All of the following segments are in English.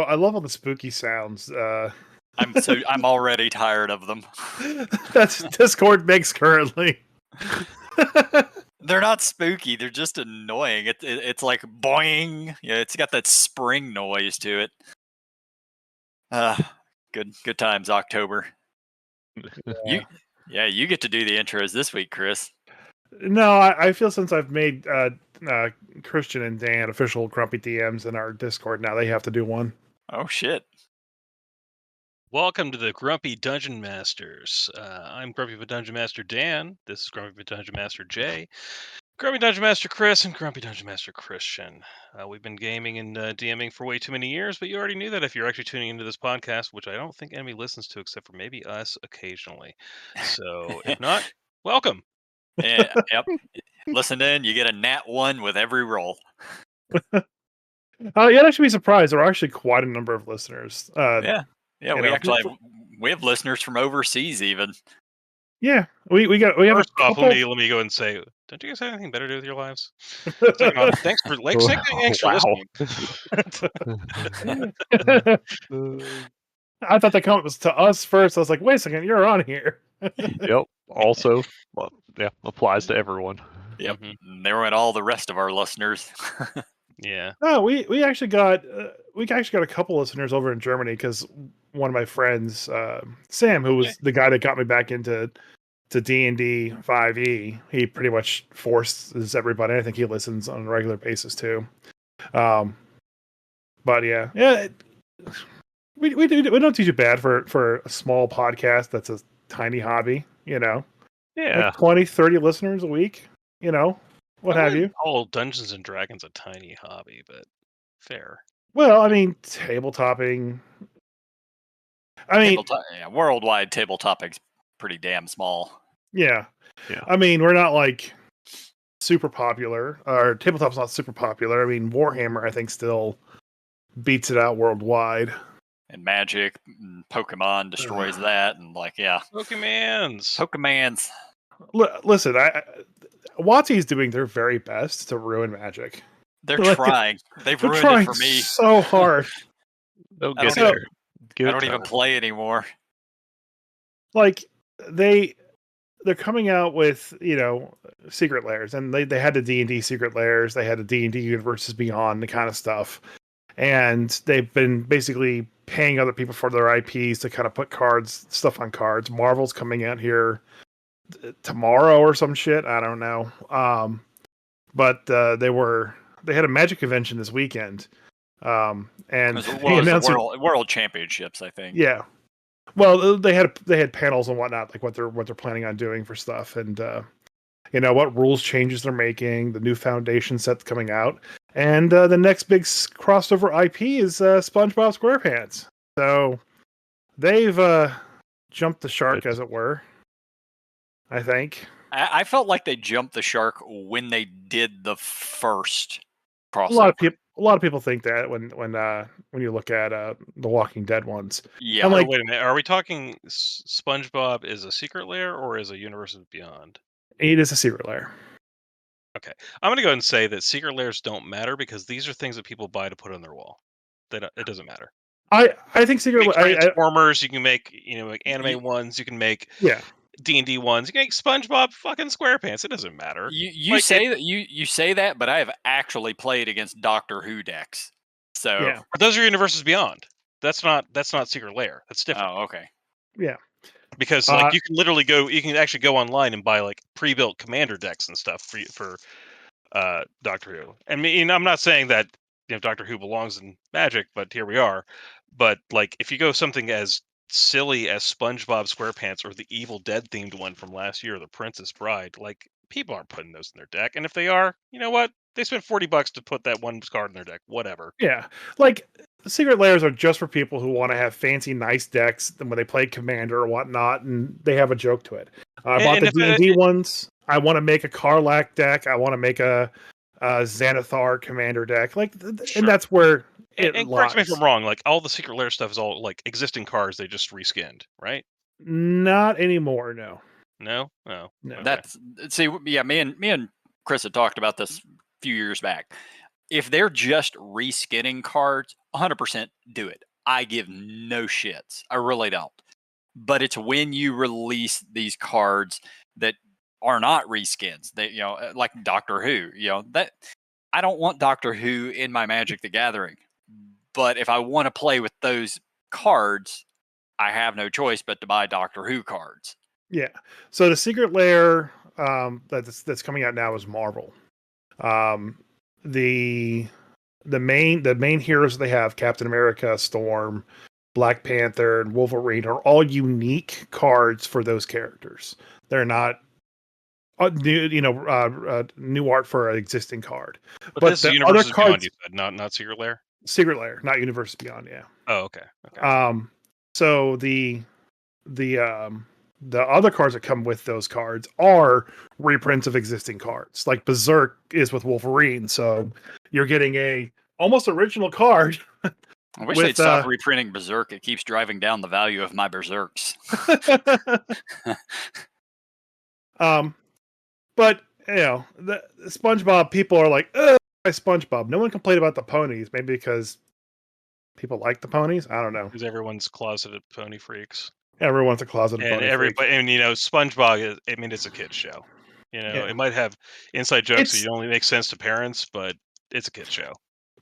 I love all the spooky sounds. I'm already tired of them. That's Discord makes currently. They're not spooky. They're just annoying. It's like boing. Yeah, it's got that spring noise to it. Good times, October. You get to do the intros this week, Chris. No, I feel since I've made Christian and Dan official Grumpy DMs in our Discord, now they have to do one. Oh shit! Welcome to the Grumpy Dungeon Masters. I'm Grumpy Dungeon Master Dan. This is Grumpy Dungeon Master Jay, Grumpy Dungeon Master Chris, and Grumpy Dungeon Master Christian. We've been gaming and DMing for way too many years, but you already knew that if you're actually tuning into this podcast, which I don't think anybody listens to except for maybe us occasionally. So if not, welcome. Yep. Listen in, you get a nat 1 with every roll. You'd actually be surprised. There are actually quite a number of listeners. Yeah, we have listeners from overseas even. Yeah, we have. First off, let me go and say, don't you guys have anything better to do with your lives? Thanks for listening. I thought the comment was to us first. I was like, wait a second, you're on here. Yep. Also, applies to everyone. Yep. Mm-hmm. There went all the rest of our listeners. Yeah. No, we actually got a couple listeners over in Germany because one of my friends, Sam, who was the guy that got me back into D&D 5e, he pretty much forces everybody. I think he listens on a regular basis too. But yeah, we don't do too bad for a small podcast that's a tiny hobby, Yeah, like 20, 30 listeners a week, what have you. All Dungeons and Dragons a tiny hobby, but fair. Well, I mean, tabletopping. Worldwide tabletopic's pretty damn small. Yeah. I mean, we're not like super popular. Our tabletop's not super popular. I mean, Warhammer, I think, still beats it out worldwide. And Magic, and Pokemon destroys that, and Pokemans. Listen, WotC's doing their very best to ruin Magic. They're trying. They've ruined it for me so hard. They'll get there. I don't even play anymore. Like they're coming out with secret layers, and they had the D&D secret layers, they had the D&D Universes Beyond, the kind of stuff, and they've been basically paying other people for their IPs to kind of put stuff on cards. Marvel's coming out here tomorrow or some shit. I don't know. But they had a Magic convention this weekend. And they announced World Championships, I think. Yeah. Well, they had panels and whatnot, like what they're planning on doing for stuff, and what rules changes they're making, the new Foundation set coming out, and the next big crossover IP is SpongeBob SquarePants. So they've jumped the shark, as it were. I think. I felt like they jumped the shark when they did the first crossover. A lot of people think that when you look at the Walking Dead ones. Yeah. Wait a minute. Are we talking SpongeBob is a secret lair or is a Universes Beyond? It is a secret lair. Okay, I'm going to go ahead and say that secret lairs don't matter because these are things that people buy to put on their wall. It doesn't matter. I think secret Transformers. You can make like anime ones. You can make D&D ones. You can make SpongeBob fucking SquarePants. It doesn't matter. You say that, but I have actually played against Doctor Who decks. So but those are Universes Beyond. That's not secret lair. That's different. Oh, okay. Yeah. Because you can actually go online and buy like pre-built commander decks and stuff for Doctor Who. I mean, I'm not saying that Doctor Who belongs in Magic, but here we are. But like, if you go something as silly as SpongeBob SquarePants or the Evil Dead themed one from last year, The Princess Bride, like people aren't putting those in their deck. And if they are, you know what? They spent $40 to put that one card in their deck. Whatever. Yeah, like secret lairs are just for people who want to have fancy, nice decks when they play Commander or whatnot, and they have a joke to it. I bought the D&D ones. I want to make a Karlach deck. I want to make a Xanathar Commander deck. Like, and that's where and correct me if I'm wrong. Like all the secret lair stuff is all like existing cards they just reskinned, right? Not anymore. No. No. Okay. That's me and Chris had talked about this a few years back. if they're just reskinning cards, 100% do it. I give no shits. I really don't. But it's when you release these cards that are not reskins. They, like Doctor Who. That I don't want Doctor Who in my Magic the Gathering. But if I want to play with those cards, I have no choice but to buy Doctor Who cards. Yeah. So the Secret Lair that's coming out now is Marvel. The main heroes they have, Captain America, Storm, Black Panther, and Wolverine, are all unique cards for those characters. They're not new art for an existing card. But this is Universes Beyond, you said, not Secret Lair? Secret Lair, not Universes Beyond, yeah. Oh, okay. So the other cards that come with those cards are reprints of existing cards. Like Berserk is with Wolverine, so you're getting a almost original card. I wish they'd stop reprinting Berserk. It keeps driving down the value of my Berserks. But the SpongeBob people are like, ugh, my SpongeBob. No one complained about the ponies, maybe because people like the ponies. I don't know. Because everyone's closeted pony freaks. Everyone's a closeted pony freak. And SpongeBob it's a kid's show. It might have inside jokes that only make sense to parents, but it's a kid's show.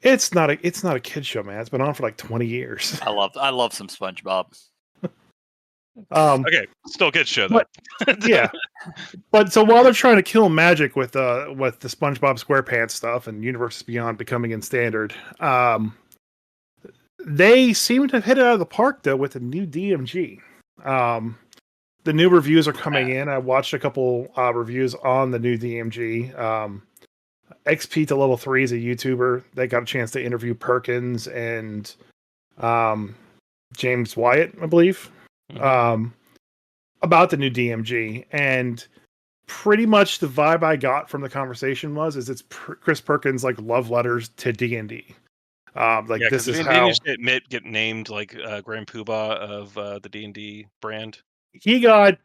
It's not a kid's show, man. It's been on for like 20 years. I love some SpongeBob. Okay, still a kid's show though. Yeah. But so while they're trying to kill magic with the SpongeBob SquarePants stuff and Universes Beyond becoming in standard, they seem to have hit it out of the park though with the new DMG. The new reviews are coming in. I watched a couple reviews on the new DMG. XP to Level 3 is a YouTuber. They got a chance to interview Perkins and James Wyatt, I believe, about the new DMG. And pretty much the vibe I got from the conversation is it's Chris Perkins' like love letters to D&D. This is how get named like Grand Poobah of the D&D brand. He got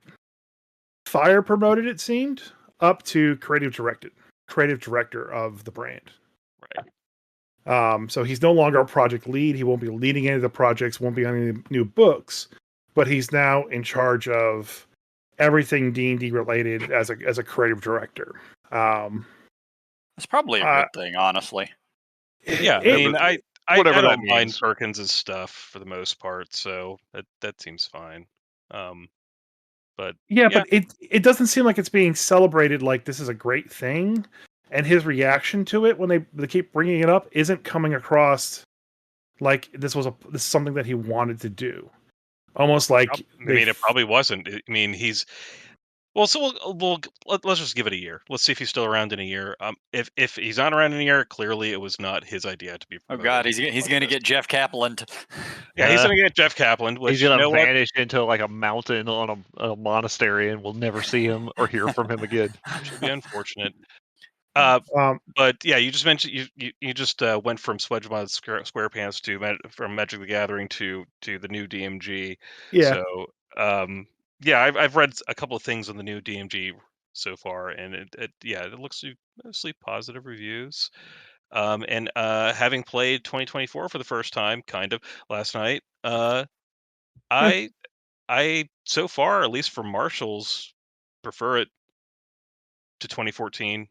fire promoted, it seemed, up to creative director of the brand. Right. So he's no longer a project lead. He won't be leading any of the projects, won't be on any new books, but he's now in charge of everything D&D related as a creative director. It's probably a good thing, honestly. Yeah, I don't mind Perkins' stuff for the most part, so that seems fine. But it doesn't seem like it's being celebrated like this is a great thing, and his reaction to it when they keep bringing it up isn't coming across like this is something that he wanted to do. Almost like it probably wasn't. He's let's just give it a year. Let's see if he's still around in a year. If he's not around in a year, clearly it was not his idea to be. Oh God, he's going to get Jeff Kaplan. Yeah, he's going to get Jeff Kaplan. He's going to vanish into like a mountain on a monastery, and we'll never see him or hear from him again. Which would be unfortunate. But yeah, you just mentioned you just went from SpongeBob SquarePants from Magic the Gathering to the new DMG. Yeah. So I've read a couple of things on the new DMG so far, and it looks mostly positive reviews. And having played 2024 for the first time, kind of last night, I so far, at least for Marshals, prefer it to 2014.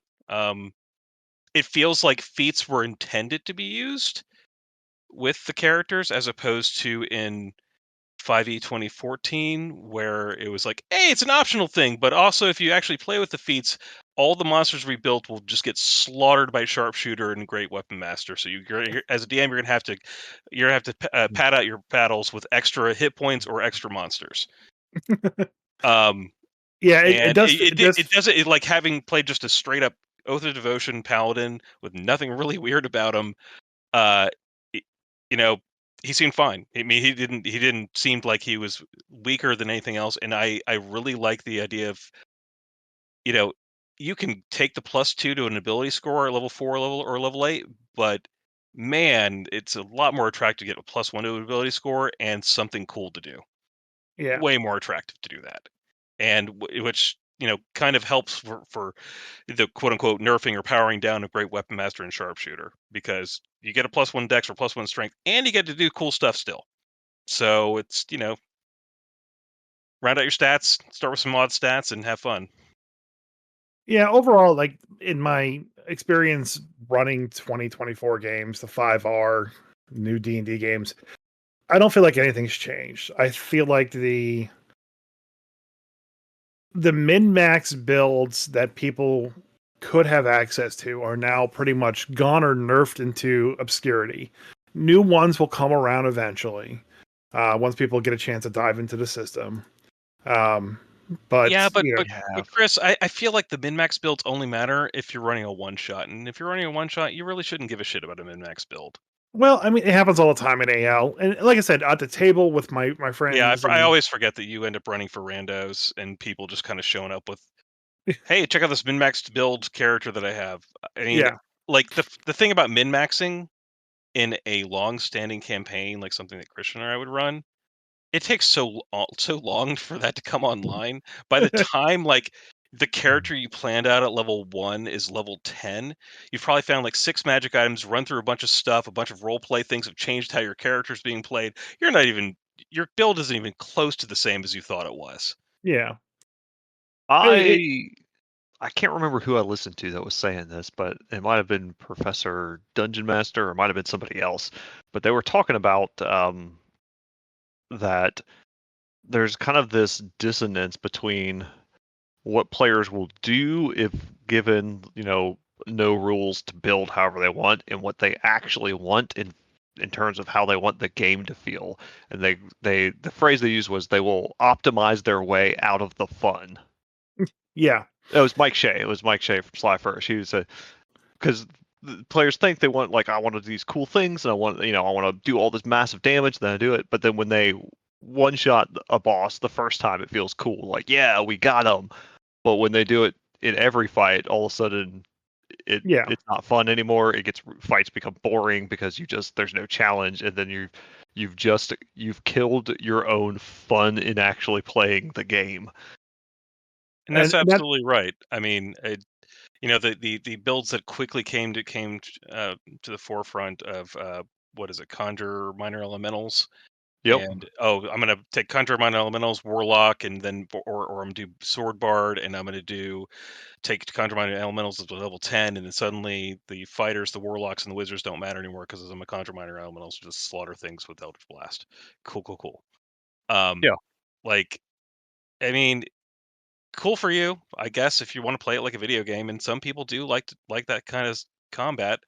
It feels like feats were intended to be used with the characters as opposed to in 5e 2014, where it was like, hey, it's an optional thing, but also if you actually play with the feats, all the monsters rebuilt will just get slaughtered by Sharpshooter and Great Weapon Master. So you're as a DM, you're gonna have to pad out your battles with extra hit points or extra monsters. It does. It doesn't like having played just a straight up Oath of Devotion Paladin with nothing really weird about him. He seemed fine. I mean, he didn't seem like he was weaker than anything else. And I really like the idea of, you can take the +2 to an ability score at level 4 or level 8, but man, it's a lot more attractive to get a +1 to an ability score and something cool to do. Yeah. Way more attractive to do that. And which kind of helps for the quote unquote nerfing or powering down a great weapon master and sharpshooter, because you get a +1 dex or +1 strength, and you get to do cool stuff still. So it's round out your stats, start with some mod stats, and have fun. Yeah, overall, like in my experience running 2024 games, the 5R new D&D games, I don't feel like anything's changed. I feel like the min-max builds that people could have access to are now pretty much gone or nerfed into obscurity. New ones will come around eventually, once people get a chance to dive into the system. But yeah, but have. Chris, I feel like the min-max builds only matter if you're running a one-shot, and if you're running a one-shot, you really shouldn't give a shit about a min-max build. well, I mean, it happens all the time in AL, and like I said, at the table with my friends. Yeah, I and- always forget that you end up running for randos and people just kind of showing up with, "Hey, check out this min-maxed build character that I have." I mean, Yeah. like the thing about min-maxing in a long-standing campaign, like something that Christian or I would run, it takes so long for that to come online. By the time like the character you planned out at level 1 is level 10, you've probably found like 6 magic items, run through a bunch of stuff, a bunch of role play things have changed how your character's being played. Your build isn't even close to the same as you thought it was. Yeah. I can't remember who I listened to that was saying this, but it might have been Professor Dungeon Master, or it might have been somebody else. But they were talking about that there's kind of this dissonance between what players will do if given, no rules to build however they want, and what they actually want in terms of how they want the game to feel. And the phrase they used was they will optimize their way out of the fun. Yeah. It was Mike Shea. It was Mike Shea from Sly First. He was because the players think they want, like, I want to do these cool things, and I want to do all this massive damage, and then I do it. But then when they one shot a boss the first time, it feels cool. Like, yeah, we got him. But when they do it in every fight, all of a sudden it's not fun anymore. Fights become boring because there's no challenge, and then you've killed your own fun in actually playing the game. And that's absolutely right. I mean, the builds that quickly came to the forefront of what is it, Conjure Minor Elementals. Yep. And I'm gonna take Conjure Minor Elementals, Warlock, and then or I'm gonna do Sword Bard, and I'm gonna take Conjure Minor Elementals to level 10, and then suddenly the fighters, the Warlocks, and the Wizards don't matter anymore because I'm a Conjure Minor Elementals to just slaughter things with Eldritch Blast. Cool. Yeah. Like, I mean, cool for you, I guess, if you want to play it like a video game, and some people do like that kind of combat.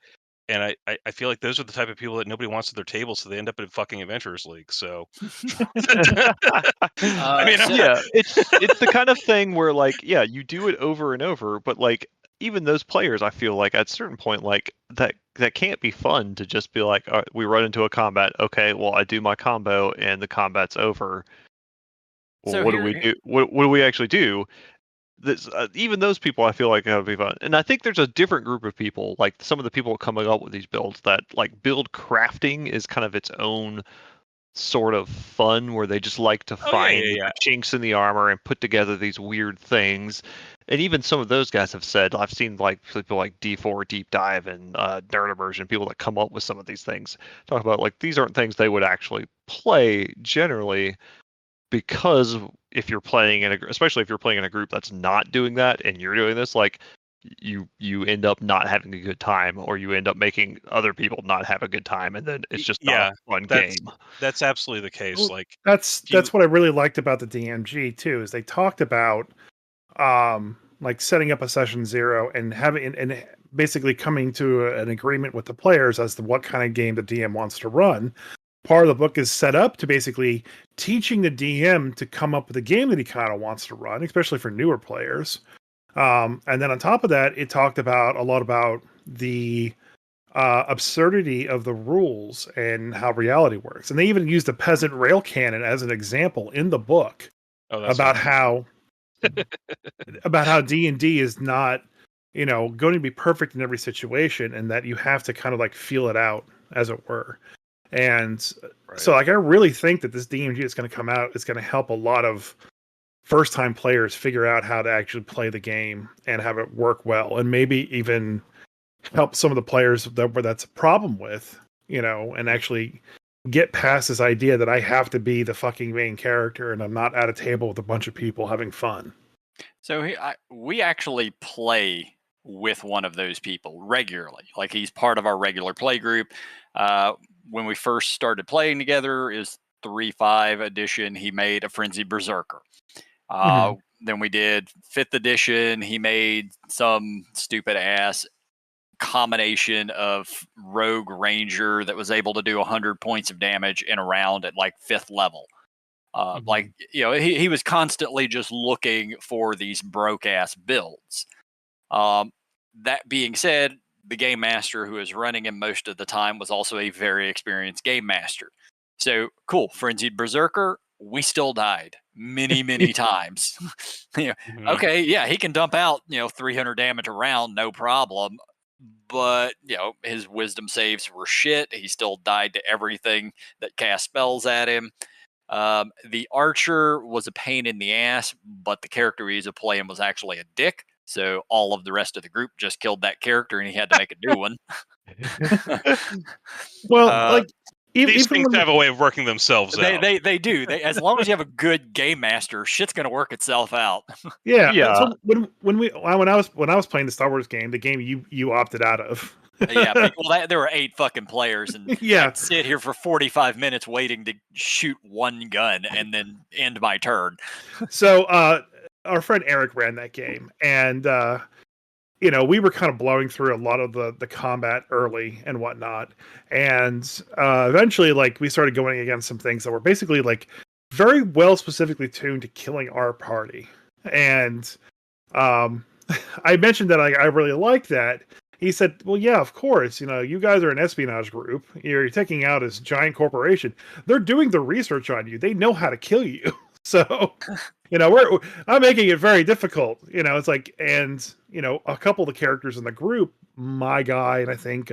And I feel like those are the type of people that nobody wants at their table, so they end up in fucking Adventurers League. So, I mean, yeah, it's the kind of thing where, like, yeah, you do it over and over, but like even those players, I feel like at a certain point, like that can't be fun to just be like, all right, we run into a combat. Okay, well, I do my combo and the combat's over. Well, So what do we do? What do we actually do? Even those people, I feel like that would be fun. And I think there's a different group of people, like some of the people coming up with these builds, that like build crafting is kind of its own sort of fun, where they just like to find the chinks in the armor and put together these weird things. And even some of those guys have said, I've seen like people like D4 Deep Dive and Nerd Immersion, people that come up with some of these things, talk about like these aren't things they would actually play generally, because if you're playing especially if you're playing in a group that's not doing that and you're doing this, like you end up not having a good time, or you end up making other people not have a good time, and then it's just not a fun game. That's absolutely the case. Well, like that's what I really liked about the DMG too, is they talked about like setting up a session 0 and having and basically coming to an agreement with the players as to what kind of game the DM wants to run. Part of the book is set up to basically teaching the DM to come up with a game that he kind of wants to run, especially for newer players. And then on top of that, it talked about a lot about the absurdity of the rules and how reality works. And they even used the peasant rail cannon as an example in the book about how D&D is not, going to be perfect in every situation, and that you have to kind of like feel it out, as it were. And so, like, I really think that this DMG is going to come out is going to help a lot of first time players figure out how to actually play the game and have it work well, and maybe even help some of the players where that's a problem with, and actually get past this idea that I have to be the fucking main character and I'm not at a table with a bunch of people having fun. So we actually play with one of those people regularly. Like, he's part of our regular play group. When we first started playing together, is 3.5 edition. He made a Frenzied Berserker. Then we did 5th edition. He made some stupid ass combination of rogue ranger that was able to do 100 points of damage in a round at like 5th level. Like, he was constantly just looking for these broke ass builds. That being said, the game master who was running him most of the time was also a very experienced game master. So cool, Frenzied Berserker, we still died many times. Okay, yeah, he can dump out 300 damage a round, no problem. But his wisdom saves were shit. He still died to everything that cast spells at him. The archer was a pain in the ass, but the character he was playing was actually a dick. So all of the rest of the group just killed that character, and he had to make a new one. Well, these things have a way of working themselves out. They do. As long as you have a good game master, shit's gonna work itself out. Yeah. So when I was playing the Star Wars game, the game you opted out of. Yeah, well, there were 8 fucking players, and I'd sit here for 45 minutes waiting to shoot one gun and then end my turn. So our friend Eric ran that game, and we were kind of blowing through a lot of the combat early and whatnot, and eventually, like, we started going against some things that were basically like very well specifically tuned to killing our party, and I mentioned that I really liked that. He said, well, yeah, of course. You guys are an espionage group. You're taking out this giant corporation. They're doing the research on you. They know how to kill you. So, I'm making it very difficult. It's like, and, a couple of the characters in the group, my guy, and I think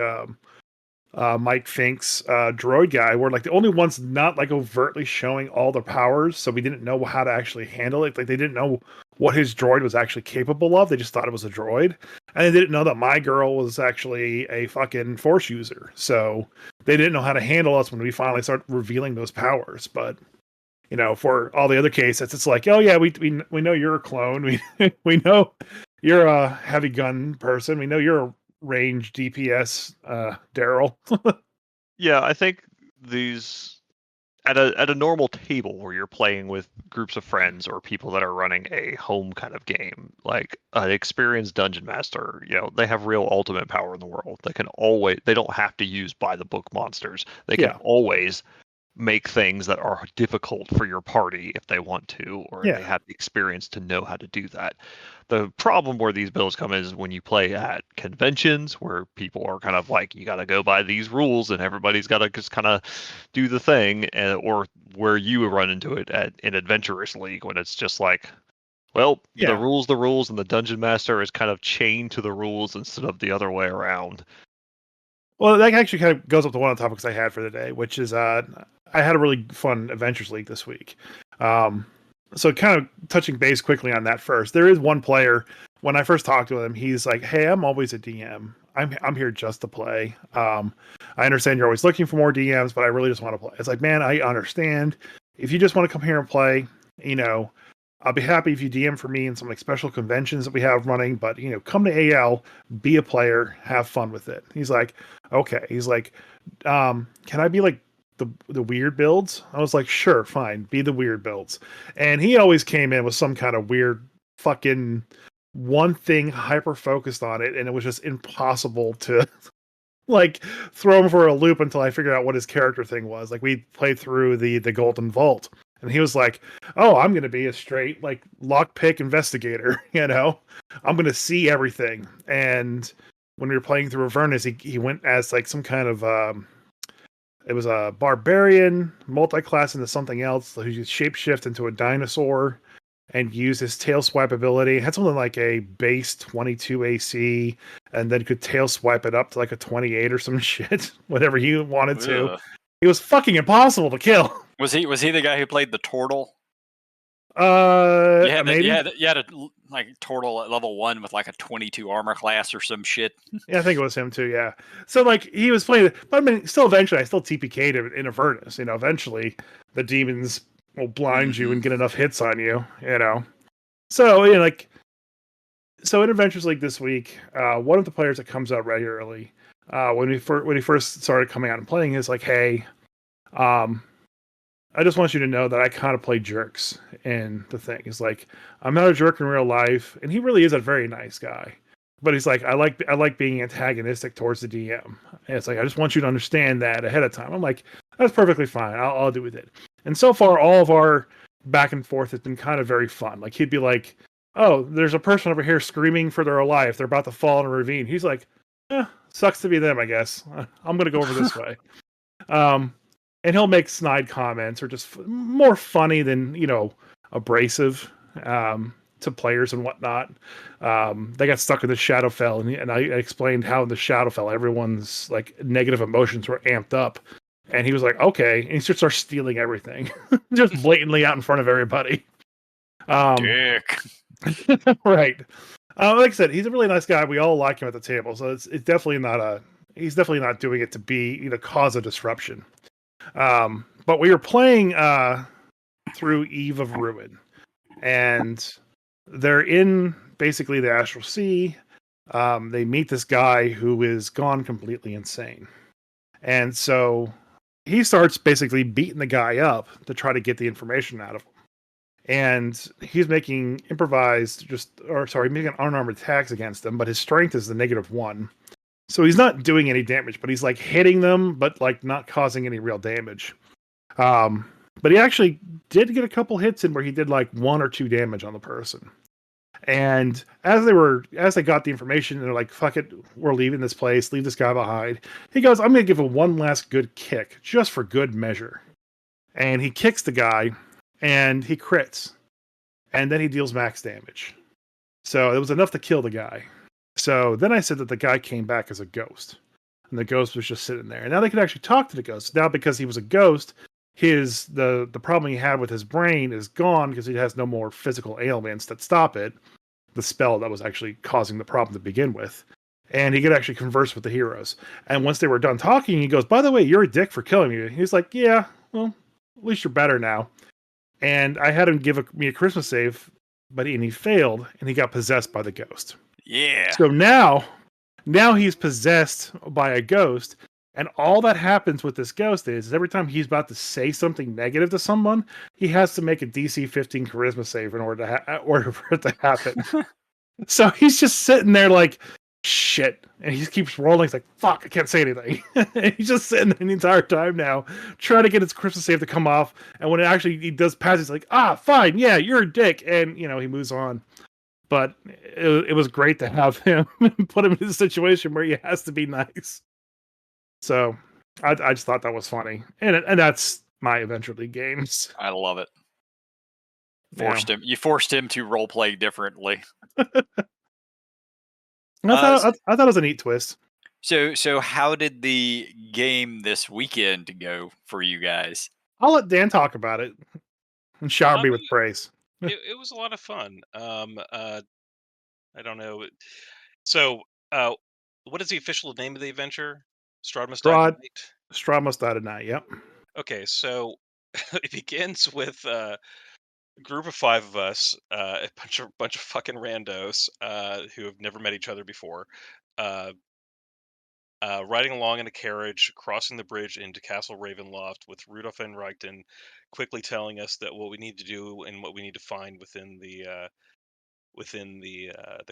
Mike Fink's droid guy, were like the only ones not like overtly showing all their powers. So we didn't know how to actually handle it. Like, they didn't know what his droid was actually capable of. They just thought it was a droid. And they didn't know that my girl was actually a fucking force user. So they didn't know how to handle us when we finally start revealing those powers. But, for all the other cases, it's like, oh yeah, we know you're a clone. We know you're a heavy gun person. We know you're a range DPS, Daryl. Yeah, I think these at a normal table where you're playing with groups of friends or people that are running a home kind of game, like an experienced dungeon master, they have real ultimate power in the world. They don't have to use by the book monsters. They can always make things that are difficult for your party if they want to, or if they have the experience to know how to do that. The problem where these builds come is when you play at conventions where people are kind of like, you got to go by these rules and everybody's got to just kind of do the thing, or where you run into it in Adventurous League when it's just like, well, the rules, and the dungeon master is kind of chained to the rules instead of the other way around. Well, that actually kind of goes up to one of the topics I had for the day, which is I had a really fun Adventures League this week. So kind of touching base quickly on that first, there is one player, when I first talked to him, he's like, hey, I'm always a DM. I'm here just to play. I understand you're always looking for more DMs, but I really just want to play. It's like, man, I understand. If you just want to come here and play, I'll be happy if you DM for me in some like special conventions that we have running, but come to AL, be a player, have fun with it. He's like, okay. He's like, can I be like the weird builds? I was like, sure, fine, be the weird builds. And he always came in with some kind of weird fucking one thing hyper focused on it, and it was just impossible to like throw him for a loop until I figured out what his character thing was. Like, we played through the Golden Vault, and he was like, oh, I'm going to be a straight like lockpick investigator. I'm going to see everything. And when we were playing through Avernus, he went as like some kind of it was a barbarian multi-class into something else who could shapeshift into a dinosaur and use his tail swipe ability. It had something like a base 22 AC, and then could tail swipe it up to like a 28 or some shit, whatever he wanted to. It was fucking impossible to kill. Was he the guy who played the turtle? Maybe. You had a like turtle at level 1 with like a 22 armor class or some shit. Yeah, I think it was him too. Yeah. So like he was playing, but I mean, still eventually, I still TPK'd him in Avernus. You know, eventually the demons will blind you and get enough hits on you. You know. So like, so in Adventures League this week, one of the players that comes out regularly, when he first started coming out and playing, is like, hey, I just want you to know that I kind of play jerks in the thing. He's like, I'm not a jerk in real life, and he really is a very nice guy. But he's like, I like being antagonistic towards the DM. And it's like, I just want you to understand that ahead of time. I'm like, that's perfectly fine. I'll do with it. And so far, all of our back and forth has been kind of very fun. Like he'd be like, oh, there's a person over here screaming for their life. They're about to fall in a ravine. He's like, sucks to be them, I guess. I'm gonna go over this way. And he'll make snide comments or just more funny than, abrasive to players and whatnot. They got stuck in the Shadowfell, and I explained how in the Shadowfell everyone's like negative emotions were amped up. And he was like, okay. And he just starts stealing everything, just blatantly out in front of everybody. Dick. Right. Like I said, he's a really nice guy. We all like him at the table. So it's definitely he's definitely not doing it to be, cause a disruption. But we were playing through Eve of Ruin, and they're in basically the Astral Sea. They meet this guy who is gone completely insane. And so he starts basically beating the guy up to try to get the information out of him. And he's making making unarmed attacks against them, but his strength is the -1. So he's not doing any damage, but he's like hitting them, but like not causing any real damage. But he actually did get a couple hits in where he did like 1 or 2 damage on the person. And as they got the information, they're like, fuck it, we're leaving this place, leave this guy behind. He goes, I'm going to give him one last good kick, just for good measure. And he kicks the guy, and he crits. And then he deals max damage. So it was enough to kill the guy. So then I said that the guy came back as a ghost. And the ghost was just sitting there. And now they could actually talk to the ghost. Now because he was a ghost, the problem he had with his brain is gone because he has no more physical ailments that stop it. The spell that was actually causing the problem to begin with. And he could actually converse with the heroes. And once they were done talking, he goes, by the way, you're a dick for killing me. He's like, yeah, well, at least you're better now. And I had him give me a Christmas save, but he failed, and he got possessed by the ghost. Yeah. So now he's possessed by a ghost, and all that happens with this ghost is every time he's about to say something negative to someone, he has to make a DC 15 charisma save in order for it to happen. So he's just sitting there like, shit, and he just keeps rolling. He's like, fuck, I can't say anything. And he's just sitting there the entire time now, trying to get his Christmas save to come off. And when he does pass, he's like, fine, yeah, you're a dick, and he moves on. But it was great to have him put him in a situation where he has to be nice. So I just thought that was funny, and that's my Adventure League games. I love it. You forced him to roleplay differently. I thought it was a neat twist. So how did the game this weekend go for you guys? I'll let Dan talk about it and shower me with praise. It was a lot of fun. I don't know. So, what is the official name of the adventure? Strahd Must Die Tonight? Strahd Must Die Tonight, yep. Okay, so it begins with a group of 5 of us, a bunch of fucking randos who have never met each other before, riding along in a carriage, crossing the bridge into Castle Ravenloft with Rudolph and Reichten quickly telling us that what we need to do and what we need to find within the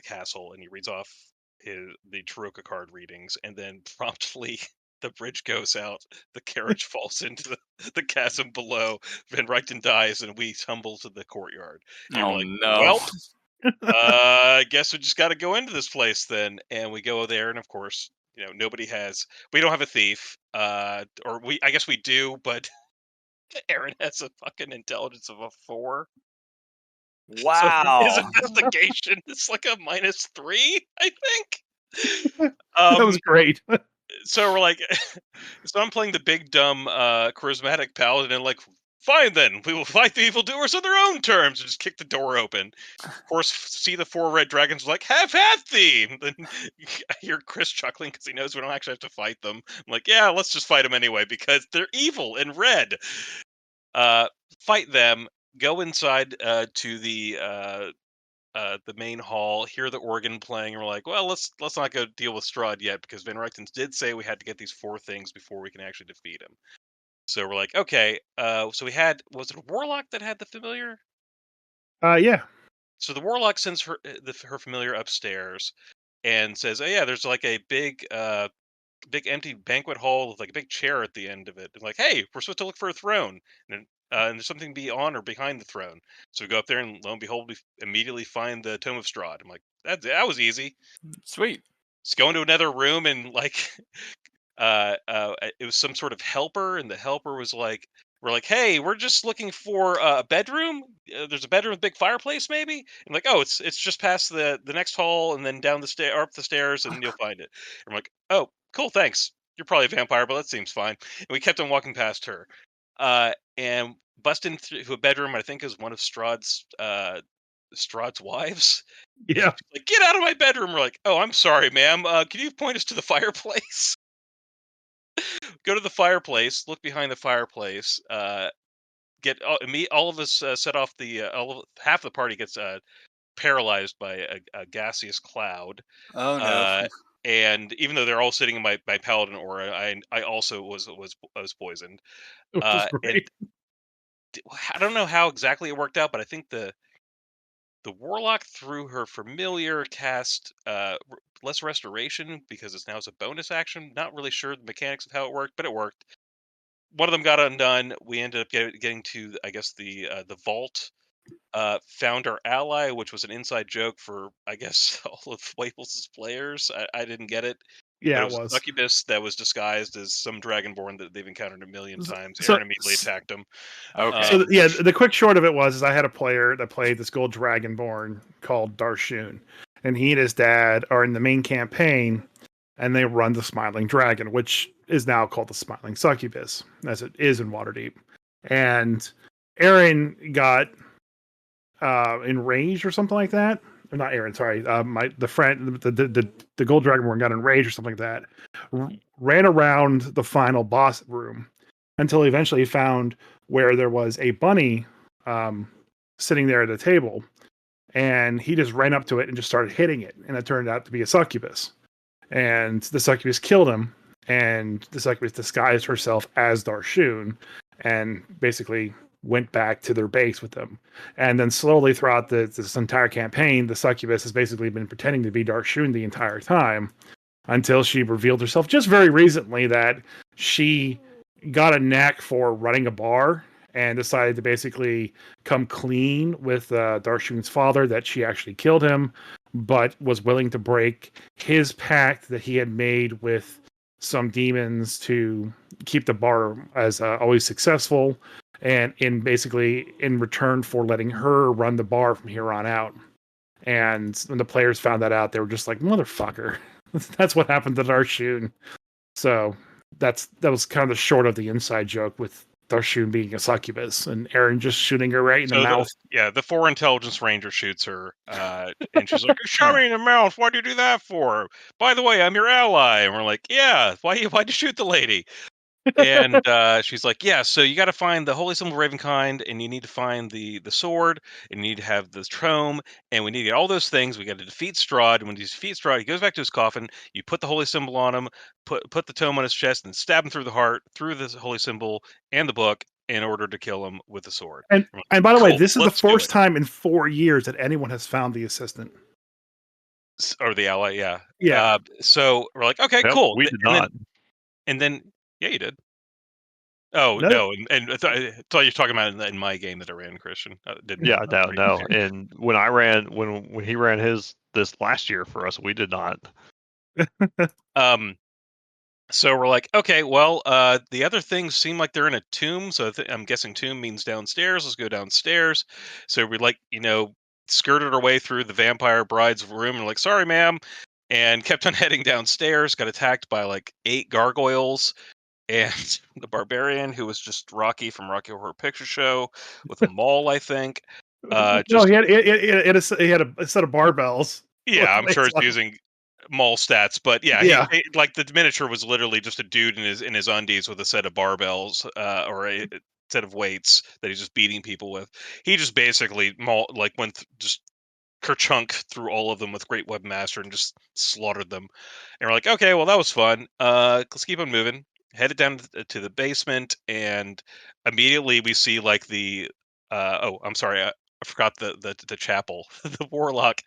castle, and he reads off the Taroka card readings, and then promptly the bridge goes out, the carriage falls into the chasm below, Van Reichten dies, and we tumble to the courtyard. And oh, we're like, no. Well, I guess we just got to go into this place then. And we go there, and of course, we don't have a thief, I guess we do, but Aaron has a fucking intelligence of a 4. Wow. So his investigation is like a -3, I think. That was great. So we're like, so I'm playing the big dumb charismatic paladin, and like fine then, we will fight the evildoers on their own terms, and just kick the door open. Of course, see the 4 red dragons like, have at thee! And then I hear Chris chuckling because he knows we don't actually have to fight them. I'm like, yeah, let's just fight them anyway because they're evil and red. Fight them, go inside to the main hall, hear the organ playing, and we're like, well, let's not go deal with Strahd yet because Van Richtens did say we had to get these 4 things before we can actually defeat him. So we're like, okay. So we had, was it a warlock that had the familiar? Yeah. So the warlock sends her familiar upstairs and says, oh yeah, there's like a big empty banquet hall with like a big chair at the end of it. And like, hey, we're supposed to look for a throne, and there's something beyond or behind the throne. So we go up there, and lo and behold, we immediately find the Tome of Strahd. I'm like, that was easy. Sweet. Let's go into another room, and like, it was some sort of helper, and the helper was like, we're like, hey, we're just looking for a bedroom. There's a bedroom with a big fireplace, maybe. And like, oh, it's just past the next hall, and then down the stair, up the stairs, and you'll find it. And I'm like, oh, cool, thanks. You're probably a vampire, but that seems fine. And we kept on walking past her, and bust into a bedroom. I think is one of Strahd's wives. Yeah. Like, get out of my bedroom. We're like, oh, I'm sorry, ma'am. Can you point us to the fireplace? Go to the fireplace, look behind the fireplace, get all of us set off the half the party gets paralyzed by a gaseous cloud. Oh no. And even though they're all sitting in my paladin aura, I also was poisoned. Which was And great. I don't know how exactly it worked out, but I think the warlock through her familiar cast less restoration because it's now as a bonus action. Not really sure the mechanics of how it worked, but it worked. One of them got undone. We ended up getting to, I guess, the vault. Found our ally, which was an inside joke for, I guess, all of Waples' players. I didn't get it. Yeah, But it it was a was. succubus that was disguised as some dragonborn that they've encountered a million times. So- Aaron immediately attacked him. Okay. So yeah, the quick short of it was I had a player that played this gold dragonborn called Darshun, and he and his dad are in the main campaign, and they run the Smiling Dragon, which is now called the Smiling Succubus, as it is in Waterdeep. And Aaron got enraged or something like that. Or not Aaron, sorry. The gold dragonborn got enraged or something like that. Ran around the final boss room until eventually he found where there was a bunny sitting there at a table, and he just ran up to it and just started hitting it, and it turned out to be a succubus. And the succubus killed him, and the succubus disguised herself as Darshun and basically went back to their base with them. And then slowly throughout this entire campaign, the succubus has basically been pretending to be Darshun the entire time until she revealed herself just very recently that she got a knack for running a bar and decided to basically come clean with Darshun's father, that she actually killed him, but was willing to break his pact that he had made with some demons to keep the bar as always successful, and in return for letting her run the bar from here on out. And when the players found that out, they were just like, motherfucker. That's what happened to Darshun. So that was kind of the short of the inside joke with Darshun being a succubus and Aaron just shooting her right in the mouth. The 4 intelligence ranger shoots her, and she's like, "Shot me in the mouth. Why'd you do that for? By the way, I'm your ally." And we're like, "Yeah, why'd you shoot the lady?" And she's like, "Yeah, so you got to find the holy symbol of Ravenkind, and you need to find the sword, and you need to have the tome, and we need to get all those things. We got to defeat Strahd. And when you defeat Strahd, he goes back to his coffin. You put the holy symbol on him, put the tome on his chest, and stab him through the heart, through the holy symbol and the book, in order to kill him with the sword." And by the way, this is the let's do first it. time in 4 years that anyone has found the assistant. Or the ally, yeah. Yeah. So we're like, okay, Yep, cool. we did not. And then, yeah, you did. Oh No. and I thought you were talking about in my game that I ran, Christian. Didn't Yeah, no. And when I ran, when he ran this last year for us, we did not. So we're like, okay, well, the other things seem like they're in a tomb, so I'm guessing tomb means downstairs. Let's go downstairs. So we skirted our way through the vampire bride's room and like, sorry, ma'am, and kept on heading downstairs. Got attacked by like 8 gargoyles. and the barbarian, who was just Rocky from Rocky Horror Picture Show with a maul, I think. No, Just he had a set of barbells. yeah, I'm sure it's Like- using maul stats, but yeah, Yeah. like the miniature was literally just a dude in his undies with a set of barbells or a set of weights that he's just beating people with. He just basically just kerchunk through all of them with Great Webmaster and just slaughtered them. And we're like, okay, well that was fun. Let's keep on moving. Headed down to the basement, and immediately we see like the oh, I'm sorry, I forgot the chapel. The warlock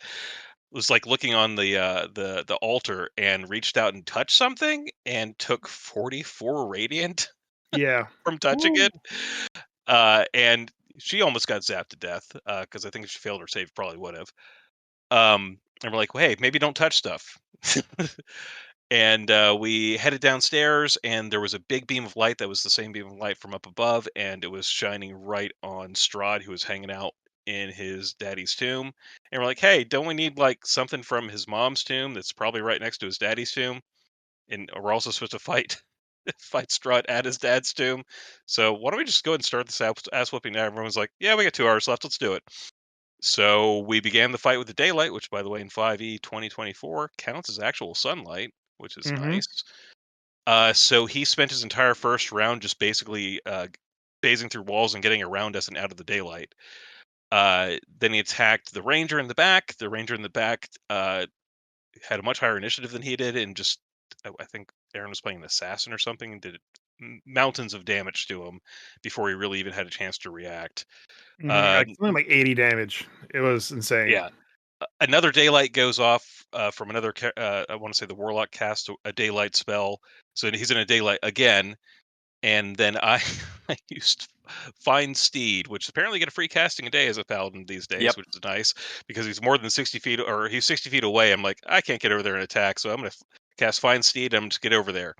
was like looking on the altar and reached out and touched something and took 44 radiant Yeah. from touching Ooh. it. And she almost got zapped to death because I think if she failed her save, probably would have. And we're like, well, hey, maybe don't touch stuff. And we headed downstairs, and there was a big beam of light that was the same beam of light from up above, and it was shining right on Strahd, who was hanging out in his daddy's tomb. And we're like, hey, don't we need like something from his mom's tomb that's probably right next to his daddy's tomb? And we're also supposed to fight Strahd at his dad's tomb. So why don't we just go ahead and start this ass whooping now? Everyone's like, yeah, we got 2 hours left. Let's do it. So we began the fight with the daylight, which, by the way, in 5e 2024 counts as actual sunlight, which is nice. So he spent his entire first round just basically phasing through walls and getting around us and out of the daylight. Then he attacked the ranger in the back. The ranger in the back had a much higher initiative than he did, and just I think Aaron was playing an assassin or something and did mountains of damage to him before he really even had a chance to react. Like something like 80 damage. It was insane. Yeah. Another daylight goes off from another. I want to say the warlock cast a daylight spell, so he's in a daylight again. And then I used Find Steed, which apparently get a free casting a day as a paladin these days, which is nice because he's more than 60 feet, or he's 60 feet away. I'm like, I can't get over there and attack, so I'm going to cast Find Steed. I'm just get over there.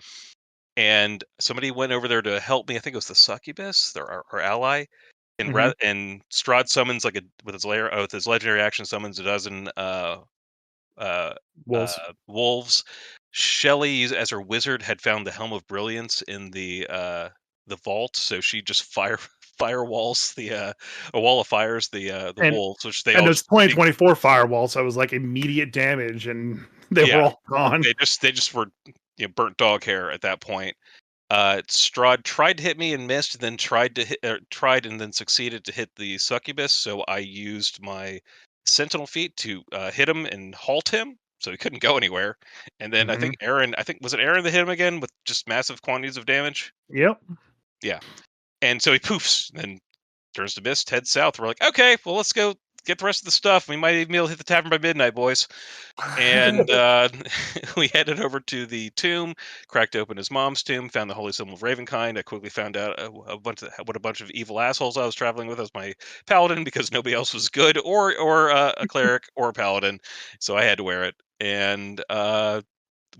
And somebody went over there to help me. I think it was the succubus, our ally. And and Strahd summons with his legendary action summons a dozen Wolves. wolves. Shelley, as her wizard, had found the Helm of Brilliance in the vault, so she just firewalls a wall of fires the wolves, which they and all those just 2024 firewalls, so it was like immediate damage, and they were all gone. they just were burnt dog hair at that point. Strahd tried to hit me and missed, and then tried and then succeeded to hit the succubus. So I used my sentinel feat to hit him and halt him, so he couldn't go anywhere. And then I think was it Aaron that hit him again with just massive quantities of damage? Yep. Yeah. And so he poofs, and turns to mist, heads south. We're like, okay, well, let's go get the rest of the stuff. We might even be able to hit the tavern by midnight, boys. And we headed over to the tomb, cracked open his mom's tomb, found the holy symbol of Ravenkind. I quickly found out what a bunch of evil assholes I was traveling with as my paladin, because nobody else was good or a cleric or a paladin, so I had to wear it. And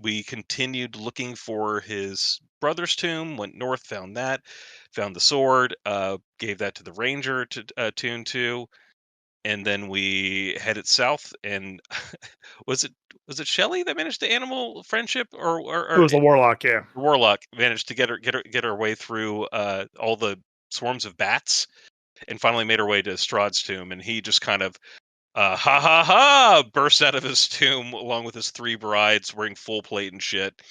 we continued looking for his brother's tomb, went north, found the sword, gave that to the ranger to tune to, and then we headed south. And was it Shelley that managed to animal friendship, or It was a warlock, yeah. warlock managed to get her way through all the swarms of bats, and finally made her way to Strahd's tomb, and he just kind of ha ha ha burst out of his tomb along with his 3 brides wearing full plate and shit,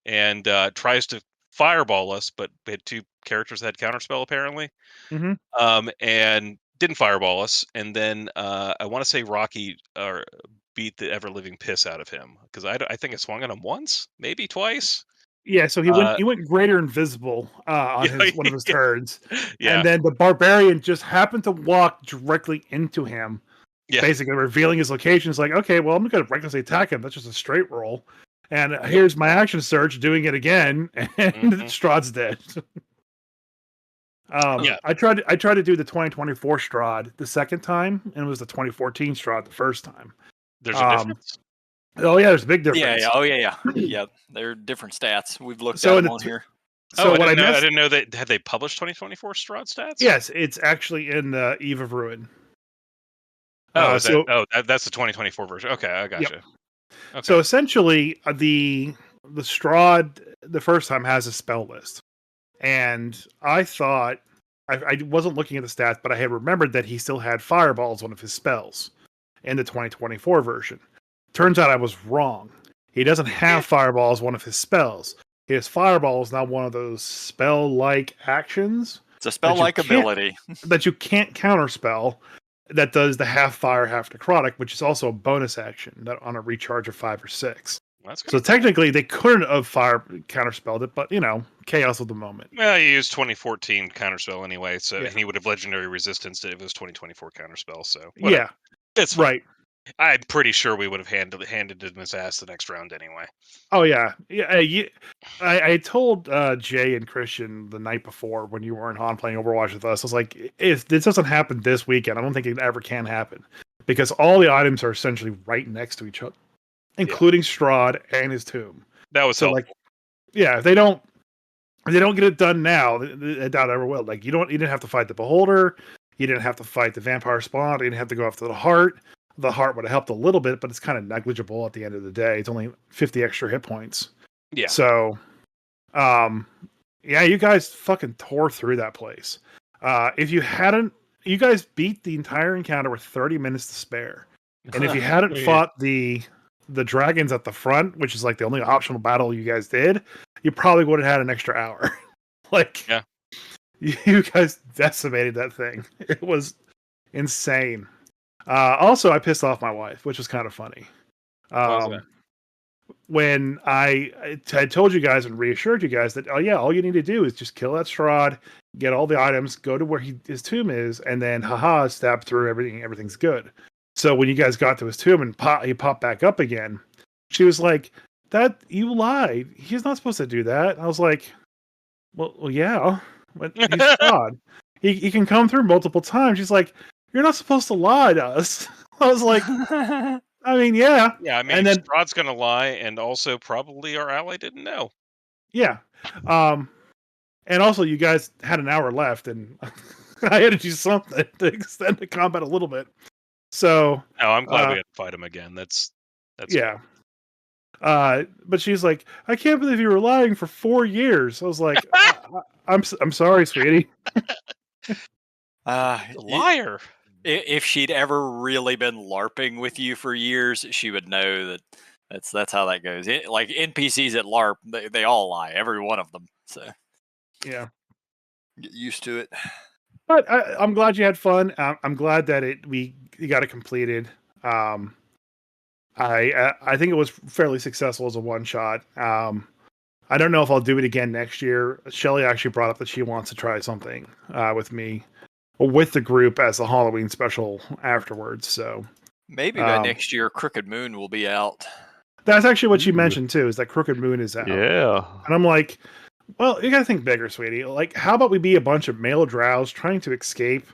and tries to fireball us, but we had 2 characters that had counterspell apparently, and didn't fireball us. And then I want to say Rocky beat the ever living piss out of him, because I think I swung at him once, maybe twice. Yeah, so he went greater invisible on one of his turns, Yeah, and then the barbarian just happened to walk directly into him, basically revealing his location. It's like, okay, well, I'm going to recklessly attack him. That's just a straight roll. And here's my action surge, doing it again, and Strahd's dead. I tried to do the 2024 Strahd the second time, and it was the 2014 Strahd the first time. There's a difference? Oh yeah, there's a big difference. Yeah. Oh yeah. Yeah, they're different stats. We've looked at them on here. So I didn't know that. Had they published 2024 Strahd stats? Yes, it's actually in Eve of Ruin. That's the 2024 version. Okay, I gotcha. Yep. Okay. So essentially, the Strahd the first time has a spell list. And I thought I wasn't looking at the stats, but I had remembered that he still had Fireball as one of his spells in the 2024 version. Turns out I was wrong. He doesn't have Fireball as one of his spells. His Fireball is now one of those spell-like actions. It's a spell-like ability that you can't counterspell. That does the half fire, half necrotic, which is also a bonus action that on a recharge of 5 or 6. So technically, they couldn't have fire counterspelled it, but chaos of the moment. Well, he used 2014 counterspell anyway, so he would have legendary resistance if it was 2024 counterspell. So whatever. It's fine. Right. I'm pretty sure we would have handed him his ass the next round anyway. Oh yeah. I told Jay and Christian the night before when you weren't on playing Overwatch with us. I was like, if this doesn't happen this weekend, I don't think it ever can happen because all the items are essentially right next to each other, including Strahd and his tomb. That was helpful. If they don't get it done now, I doubt it ever will. Like you didn't have to fight the Beholder, you didn't have to fight the Vampire Spawn, you didn't have to go after the Heart. The Heart would have helped a little bit, but it's kind of negligible at the end of the day. It's only 50 extra hit points. Yeah. So, you guys fucking tore through that place. If you hadn't, you guys beat the entire encounter with 30 minutes to spare. And if you hadn't fought the dragons at the front, which is like the only optional battle you guys did, you probably would have had an extra hour. You guys decimated that thing. It was insane. Also, I pissed off my wife, which was kind of funny. When I told you guys and reassured you guys that, all you need to do is just kill that Strahd, get all the items, go to where his tomb is, and then stab through everything. Everything's good. So when you guys got to his tomb and he popped back up again, she was like, "That you lied. He's not supposed to do that." I was like, "Well, yeah, but he's Strahd. He can come through multiple times." She's like, "You're not supposed to lie to us." I was like, I mean, yeah. Yeah, I mean, and then Strahd's going to lie, and also probably our ally didn't know. Yeah. And also, you guys had an hour left, and I had to do something to extend the combat a little bit. So. No, I'm glad we had to fight him again. That's yeah. But she's like, "I can't believe you were lying for 4 years." I was like, I'm sorry, sweetie. Liar. If she'd ever really been LARPing with you for years, she would know that's how that goes. Like NPCs at LARP, they all lie, every one of them. So yeah, get used to it. But I'm glad you had fun. I'm glad that you got it completed. I think it was fairly successful as a one shot. I don't know if I'll do it again next year. Shelly actually brought up that she wants to try something with me. With the group as a Halloween special afterwards, so maybe by next year, Crooked Moon will be out. That's actually what she mentioned too. Is that Crooked Moon is out? Yeah, and I'm like, well, you gotta think bigger, sweetie. Like, how about we be a bunch of male drows trying to escape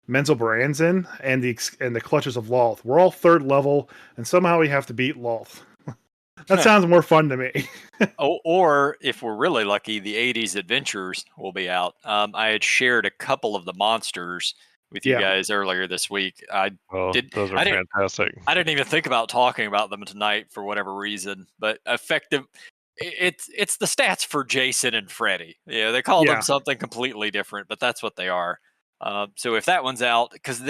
Menzel Branson and the clutches of Loth? We're all 3rd level, and somehow we have to beat Loth. That sounds more fun to me. Or if we're really lucky, the 80s Adventures will be out. I had shared a couple of the monsters with you guys earlier this week. Those are fantastic. I didn't even think about talking about them tonight for whatever reason, but effective. It's the stats for Jason and Freddy. Yeah, they call them something completely different, but that's what they are. So if that one's out, because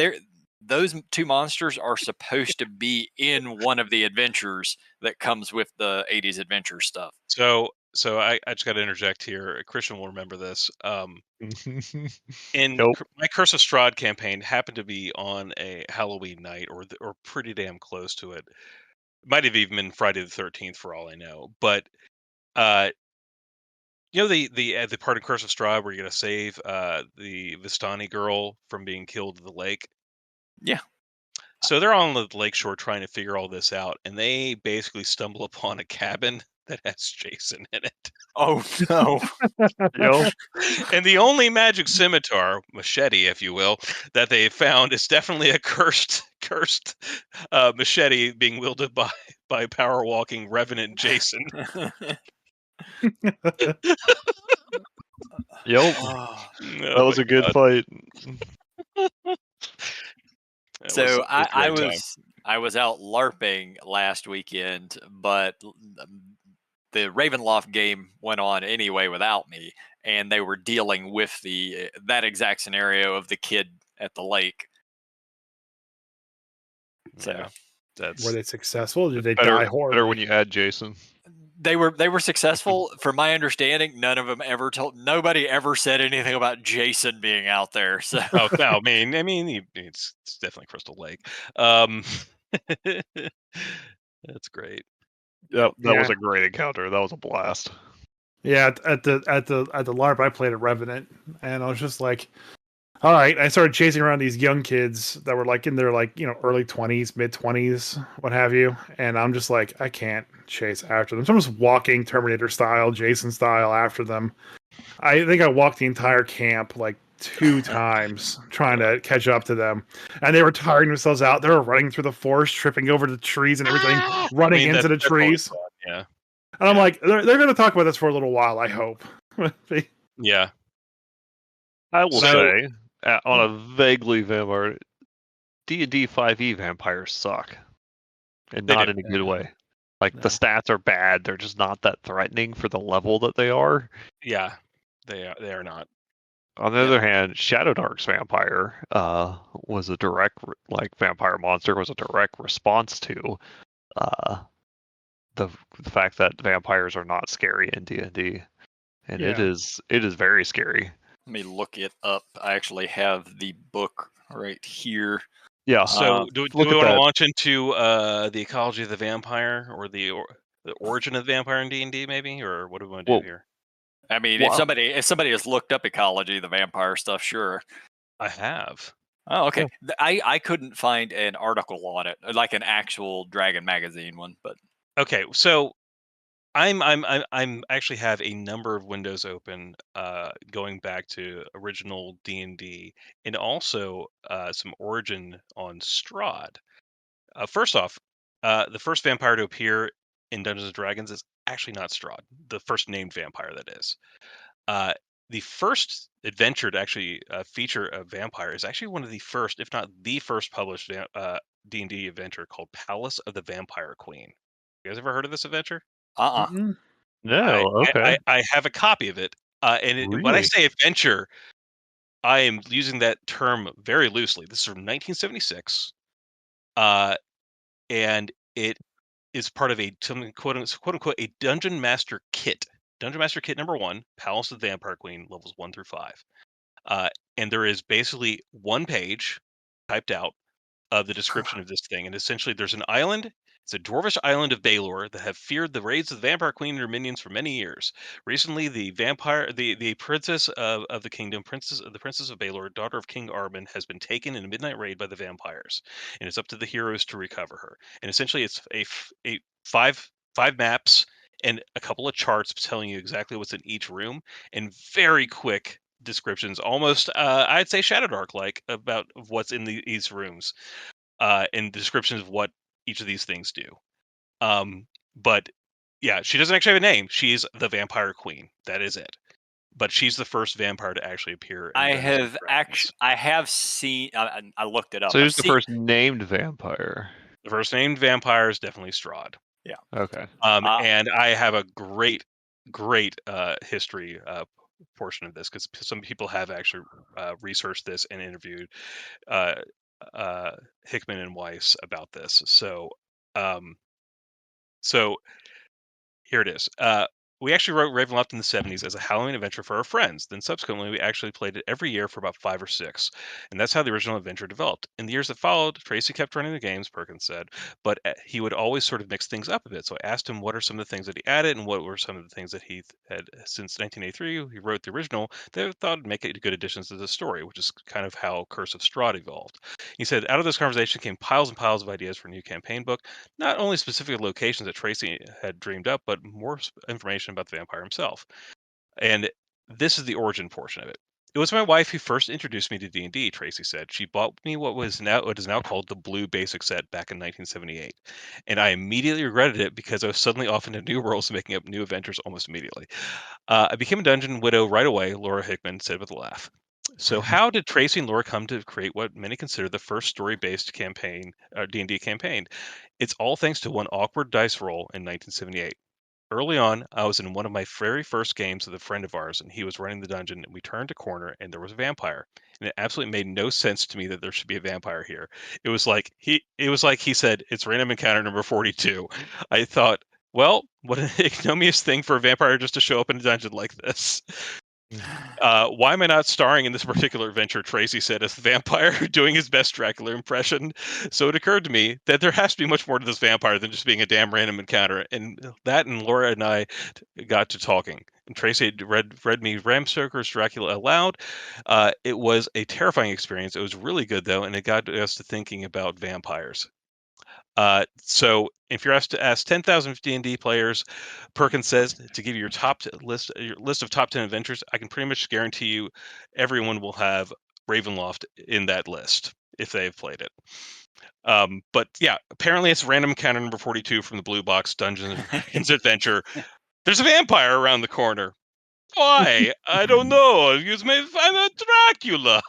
those 2 monsters are supposed to be in one of the adventures that comes with the 80s adventure stuff. So I just got to interject here. Christian will remember this. In my Curse of Strahd campaign happened to be on a Halloween night or pretty damn close to it. Might have even been Friday the 13th for all I know. But the part of Curse of Strahd where you're going to save the Vistani girl from being killed in the lake? Yeah. So they're on the lakeshore trying to figure all this out, and they basically stumble upon a cabin that has Jason in it. Oh, no. And the only magic scimitar, machete, if you will, that they found is definitely a cursed machete being wielded by power-walking Revenant Jason. Yep. That was a good fight. So I was out LARPing last weekend, but the Ravenloft game went on anyway without me, and they were dealing with that exact scenario of the kid at the lake. So Yeah, Were they successful? Or did they better, die horribly? better when you add Jason. they were successful. From my understanding, nobody ever said anything about Jason being out there. So Oh no, I mean, it's definitely Crystal Lake. That's great. Yep, that Yeah. was a great encounter. That was a blast. Yeah, at the LARP, I played a Revenant, and I was just like, all right. I started chasing around these young kids that were like in their early 20s, mid 20s, what have you, and I'm just like, I can't chase after them. So I'm just walking Terminator style, Jason style after them. I think I walked the entire camp like 2 times trying to catch up to them, and they were tiring themselves out. They were running through the forest, tripping over the trees and everything, running into the that's always trees. fun, yeah. And I'm like, they're going to talk about this for a little while, I hope. Yeah. I will So- say, on a vaguely vampire, D&D 5e vampires suck, and They not do. in a good way. Like, No. the stats are bad. They're just not that threatening for the level that they are. Yeah, they are not. On the other hand, Shadowdark's vampire was a direct, vampire monster was a direct response to the fact that vampires are not scary in D&D, and Yeah. it is very scary. let me look it up. I actually have the book right here. Yeah. So do look we at want to that. launch into the ecology of the vampire, or the origin of the vampire in D&D, maybe, or what do we want to Well, do here? I mean, Well, if somebody has looked up ecology, the vampire stuff, sure. I have. Oh, okay. I couldn't find an article on it, like an actual Dragon magazine one, but Okay, so I'm actually have a number of windows open, going back to original D&D, and also some origin on Strahd. First off, the first vampire to appear in Dungeons and Dragons is actually not Strahd, the first named vampire, that is. The first adventure to actually feature a vampire is actually one of the first, if not the first, published D&D adventure called Palace of the Vampire Queen. You guys ever heard of this adventure? Mm-mm. no, okay. I have a copy of it. When I Really? say adventure, I am using that term very loosely. This is from 1976, and it is part of something quote unquote a Dungeon Master Kit. Dungeon Master Kit number 1, Palace of the Vampire Queen, levels 1 through 5. And there is basically one page typed out of the description of this thing. And essentially, there's an island. It's a dwarvish island of Baelor that have feared the raids of the Vampire Queen and her minions for many years. Recently, the princess of the kingdom, the princess of Baelor, daughter of King Arben, has been taken in a midnight raid by the vampires, and it's up to the heroes to recover her. And essentially, it's a five maps and a couple of charts telling you exactly what's in each room, and very quick descriptions, almost I'd say Shadowdark like, about what's in these rooms, and descriptions of what each of these things do. But yeah, she doesn't actually have a name. She's the Vampire Queen. That is it. But she's the first vampire to actually appear in Dungeons and Dragons. I have seen. I looked it up. So I've who's the seen- first named vampire? The first named vampire is definitely Strahd. Okay. And I have a great history portion of this, because some people have actually researched this and interviewed uh, Hickman and Weiss about this. So here it is. We actually wrote Ravenloft in the 70s as a Halloween adventure for our friends. Then subsequently, we actually played it every year for about 5 or 6. And that's how the original adventure developed. In the years that followed, Tracy kept running the games, Perkins said, but he would always sort of mix things up a bit. So I asked him what are some of the things that he added and what were some of the things that he had, since 1983, he wrote the original, that he thought would make it good additions to the story, which is kind of how Curse of Strahd evolved. He said, out of this conversation came piles and piles of ideas for a new campaign book, not only specific locations that Tracy had dreamed up, but more information about the vampire himself. And this is the origin portion of it. It was my wife who first introduced me to D&D, Tracy said. She bought me what is now called the Blue Basic Set back in 1978. And I immediately regretted it because I was suddenly off into new worlds, making up new adventures almost immediately. I became a dungeon widow right away, Laura Hickman said with a laugh. So how did Tracy and Laura come to create what many consider the first story-based campaign, D&D campaign? It's all thanks to one awkward dice roll in 1978. Early on, I was in one of my very first games with a friend of ours, and he was running the dungeon, and we turned a corner, and there was a vampire. And it absolutely made no sense to me that there should be a vampire here. It was like he said, "It's random encounter number 42." I thought, well, what an ignominious thing for a vampire just to show up in a dungeon like this. Why am I not starring in this particular adventure? Tracy said, as the vampire doing his best Dracula impression. So it occurred to me that there has to be much more to this vampire than just being a damn random encounter. And Laura and I got to talking. And Tracy had read me Bram Stoker's Dracula aloud. It was a terrifying experience. It was really good, though, and it got us to thinking about vampires. So if you're asked to ask 10,000 D&D players, Perkins says to give you your list of top 10 adventures, I can pretty much guarantee you everyone will have Ravenloft in that list if they've played it. But yeah, apparently it's random encounter number 42 from the Blue Box Dungeons and Dragons adventure. There's a vampire around the corner. Why? I don't know. You may find a Dracula.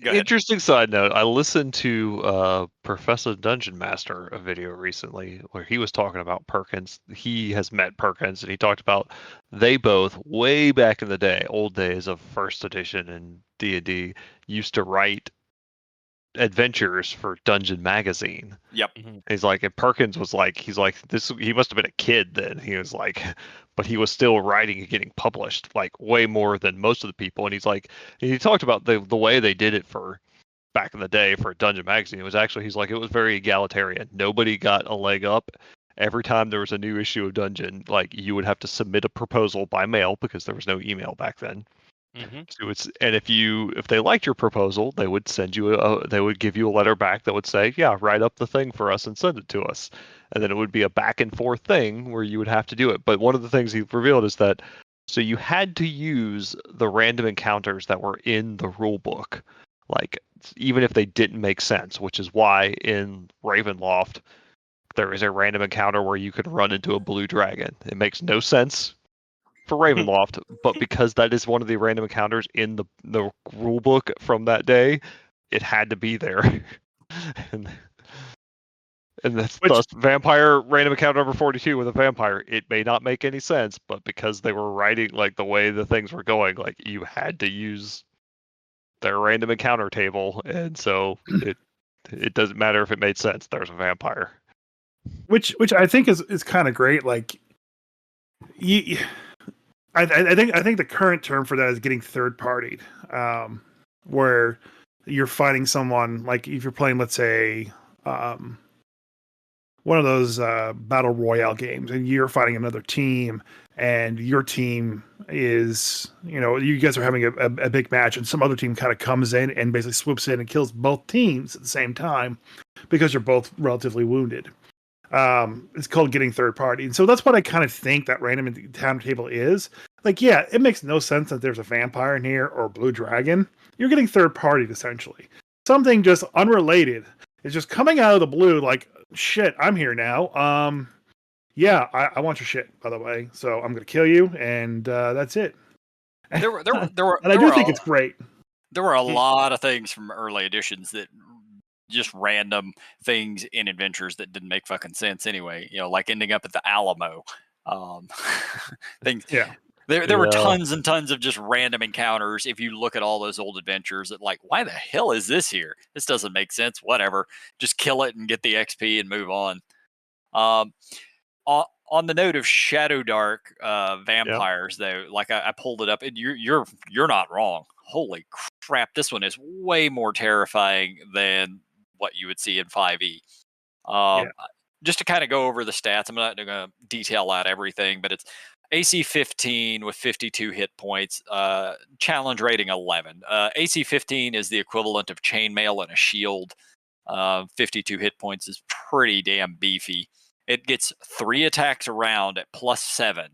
Interesting side note. I listened to Professor Dungeon Master a video recently where he was talking about Perkins. He has met Perkins, and he talked about they both way back in the day, old days of first edition and D&D, used to write adventures for Dungeon Magazine. Yep. He's like, and Perkins was like, he's like, this. He must have been a kid then. He was like, but he was still writing and getting published like way more than most of the people. And he's like, he talked about the way they did it for back in the day for Dungeon Magazine. It was actually, he's like, it was very egalitarian. Nobody got a leg up. Every time there was a new issue of Dungeon, like you would have to submit a proposal by mail because there was no email back then. So and if they liked your proposal, they would send you they would give you a letter back that would say, yeah, write up the thing for us and send it to us. And then it would be a back and forth thing where you would have to do it. But one of the things he revealed is that so you had to use the random encounters that were in the rule book, like even if they didn't make sense, which is why in Ravenloft there is a random encounter where you could run into a blue dragon. It makes no sense for Ravenloft, but because that is one of the random encounters in the rule book from that day, it had to be there. and that's thus vampire random encounter number 42 with a vampire. It may not make any sense, but because they were writing like the way the things were going, like you had to use their random encounter table, and so it doesn't matter if it made sense. There's a vampire, which I think is kind of great. Like I think the current term for that is getting third partied, where you're fighting someone like if you're playing, let's say, one of those battle royale games, and you're fighting another team, and your team is, you guys are having a big match, and some other team kind of comes in and basically swoops in and kills both teams at the same time because you're both relatively wounded. It's called getting third party. And so that's what I kind of think that random encounter table is. Like, yeah, it makes no sense that there's a vampire in here or a blue dragon. You're getting third partied, essentially. Something just unrelated is just coming out of the blue like, shit, I'm here now. Yeah, I want your shit, by the way. So I'm going to kill you, and that's it. There were, and I do think it's great. There were a lot of things from early editions that just random things in adventures that didn't make fucking sense anyway. Like ending up at the Alamo. Things. Yeah. There were tons and tons of just random encounters. If you look at all those old adventures, that like, why the hell is this here? This doesn't make sense. Whatever. Just kill it and get the XP and move on. On the note of Shadowdark vampires, though, like I pulled it up, and you're not wrong. Holy crap! This one is way more terrifying than what you would see in 5e. Just to kind of go over the stats, I'm not going to detail out everything, but it's AC 15 with 52 hit points, challenge rating 11. AC 15 is the equivalent of chainmail and a shield. 52 hit points is pretty damn beefy. It gets 3 attacks around at +7.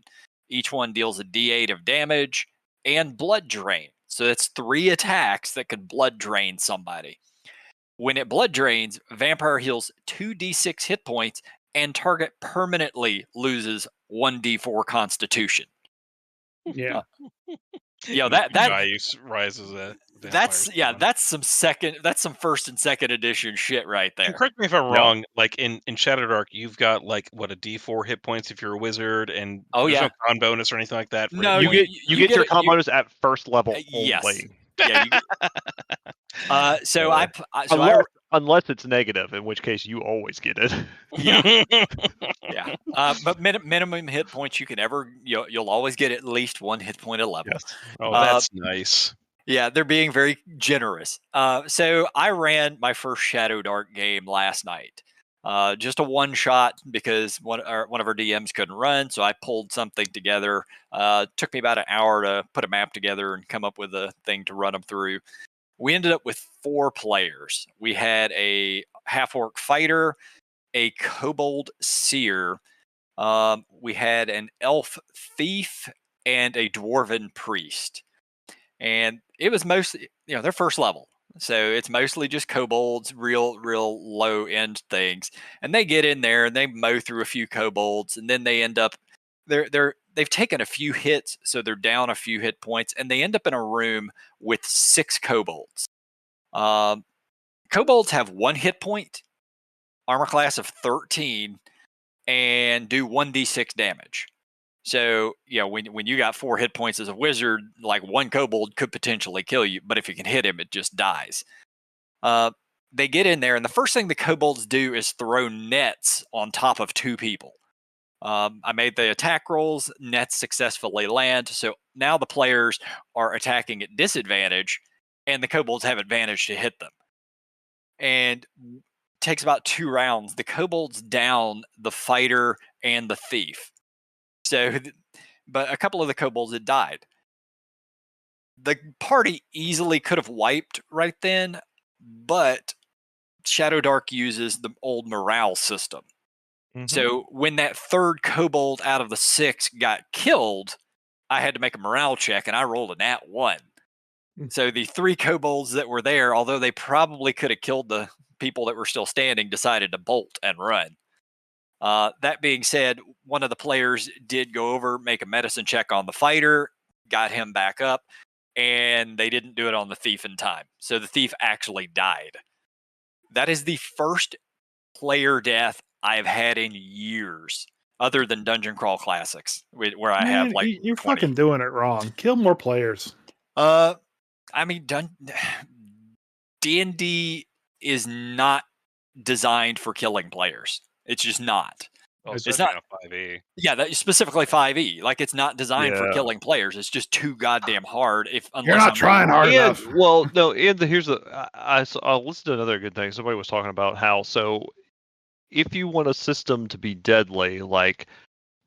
Each one deals a D8 of damage and blood drain. So that's 3 attacks that could blood drain somebody. When it blood drains, Vampire heals 2d6 hit points, and target permanently loses 1d4 Constitution. Yeah. That rises that. That's some first and second edition shit right And there. correct me if I'm wrong. Like in Shadowdark, you've got like what a D4 hit points if you're a wizard, and there's no con bonus or anything like that. No, you get your con bonus at first level yes. only. Yeah. Unless it's negative, in which case you always get it. Yeah. Yeah. But minimum hit points you can ever you'll always get at least 1 hit point a level. Yes. Oh, that's nice. Yeah, they're being very generous. So I ran my first Shadowdark game last night. Just a one shot because one of our DMs couldn't run, so I pulled something together. Took me about an hour to put a map together and come up with a thing to run them through. We ended up with 4 players. We had a half-orc fighter, a kobold seer, we had an elf thief, and a dwarven priest. And it was mostly, their first level. So it's mostly just kobolds, real low end things. And they get in there and they mow through a few kobolds, and then they end up they've taken a few hits, so they're down a few hit points, and they end up in a room with 6 kobolds. Kobolds have 1 hit point, armor class of 13, and do 1d6 damage. So, when you got 4 hit points as a wizard, like 1 kobold could potentially kill you, but if you can hit him, it just dies. They get in there, and the first thing the kobolds do is throw nets on top of 2 people. I made the attack rolls, nets successfully land, so now the players are attacking at disadvantage, and the kobolds have advantage to hit them. And it takes about 2 rounds. The kobolds down the fighter and the thief. So, but a couple of the kobolds had died. The party easily could have wiped right then, but Shadowdark uses the old morale system. Mm-hmm. So when that 3rd kobold out of the 6 got killed, I had to make a morale check, and I rolled a nat 1. So the 3 kobolds that were there, although they probably could have killed the people that were still standing, decided to bolt and run. That being said, one of the players did go over, make a medicine check on the fighter, got him back up, and they didn't do it on the thief in time. So the thief actually died. That is the first player death I've had in years, other than Dungeon Crawl Classics, where I have like you're 20. fucking doing it wrong. Kill more players. I mean, D&D is not designed for killing players. It's just not. Well, it's not 5e. Yeah, that specifically 5e. Like, it's not designed for killing players. It's just too goddamn hard. You're not trying hard enough. Well, no. And here's I listened to another good thing. Somebody was talking about how if you want a system to be deadly, like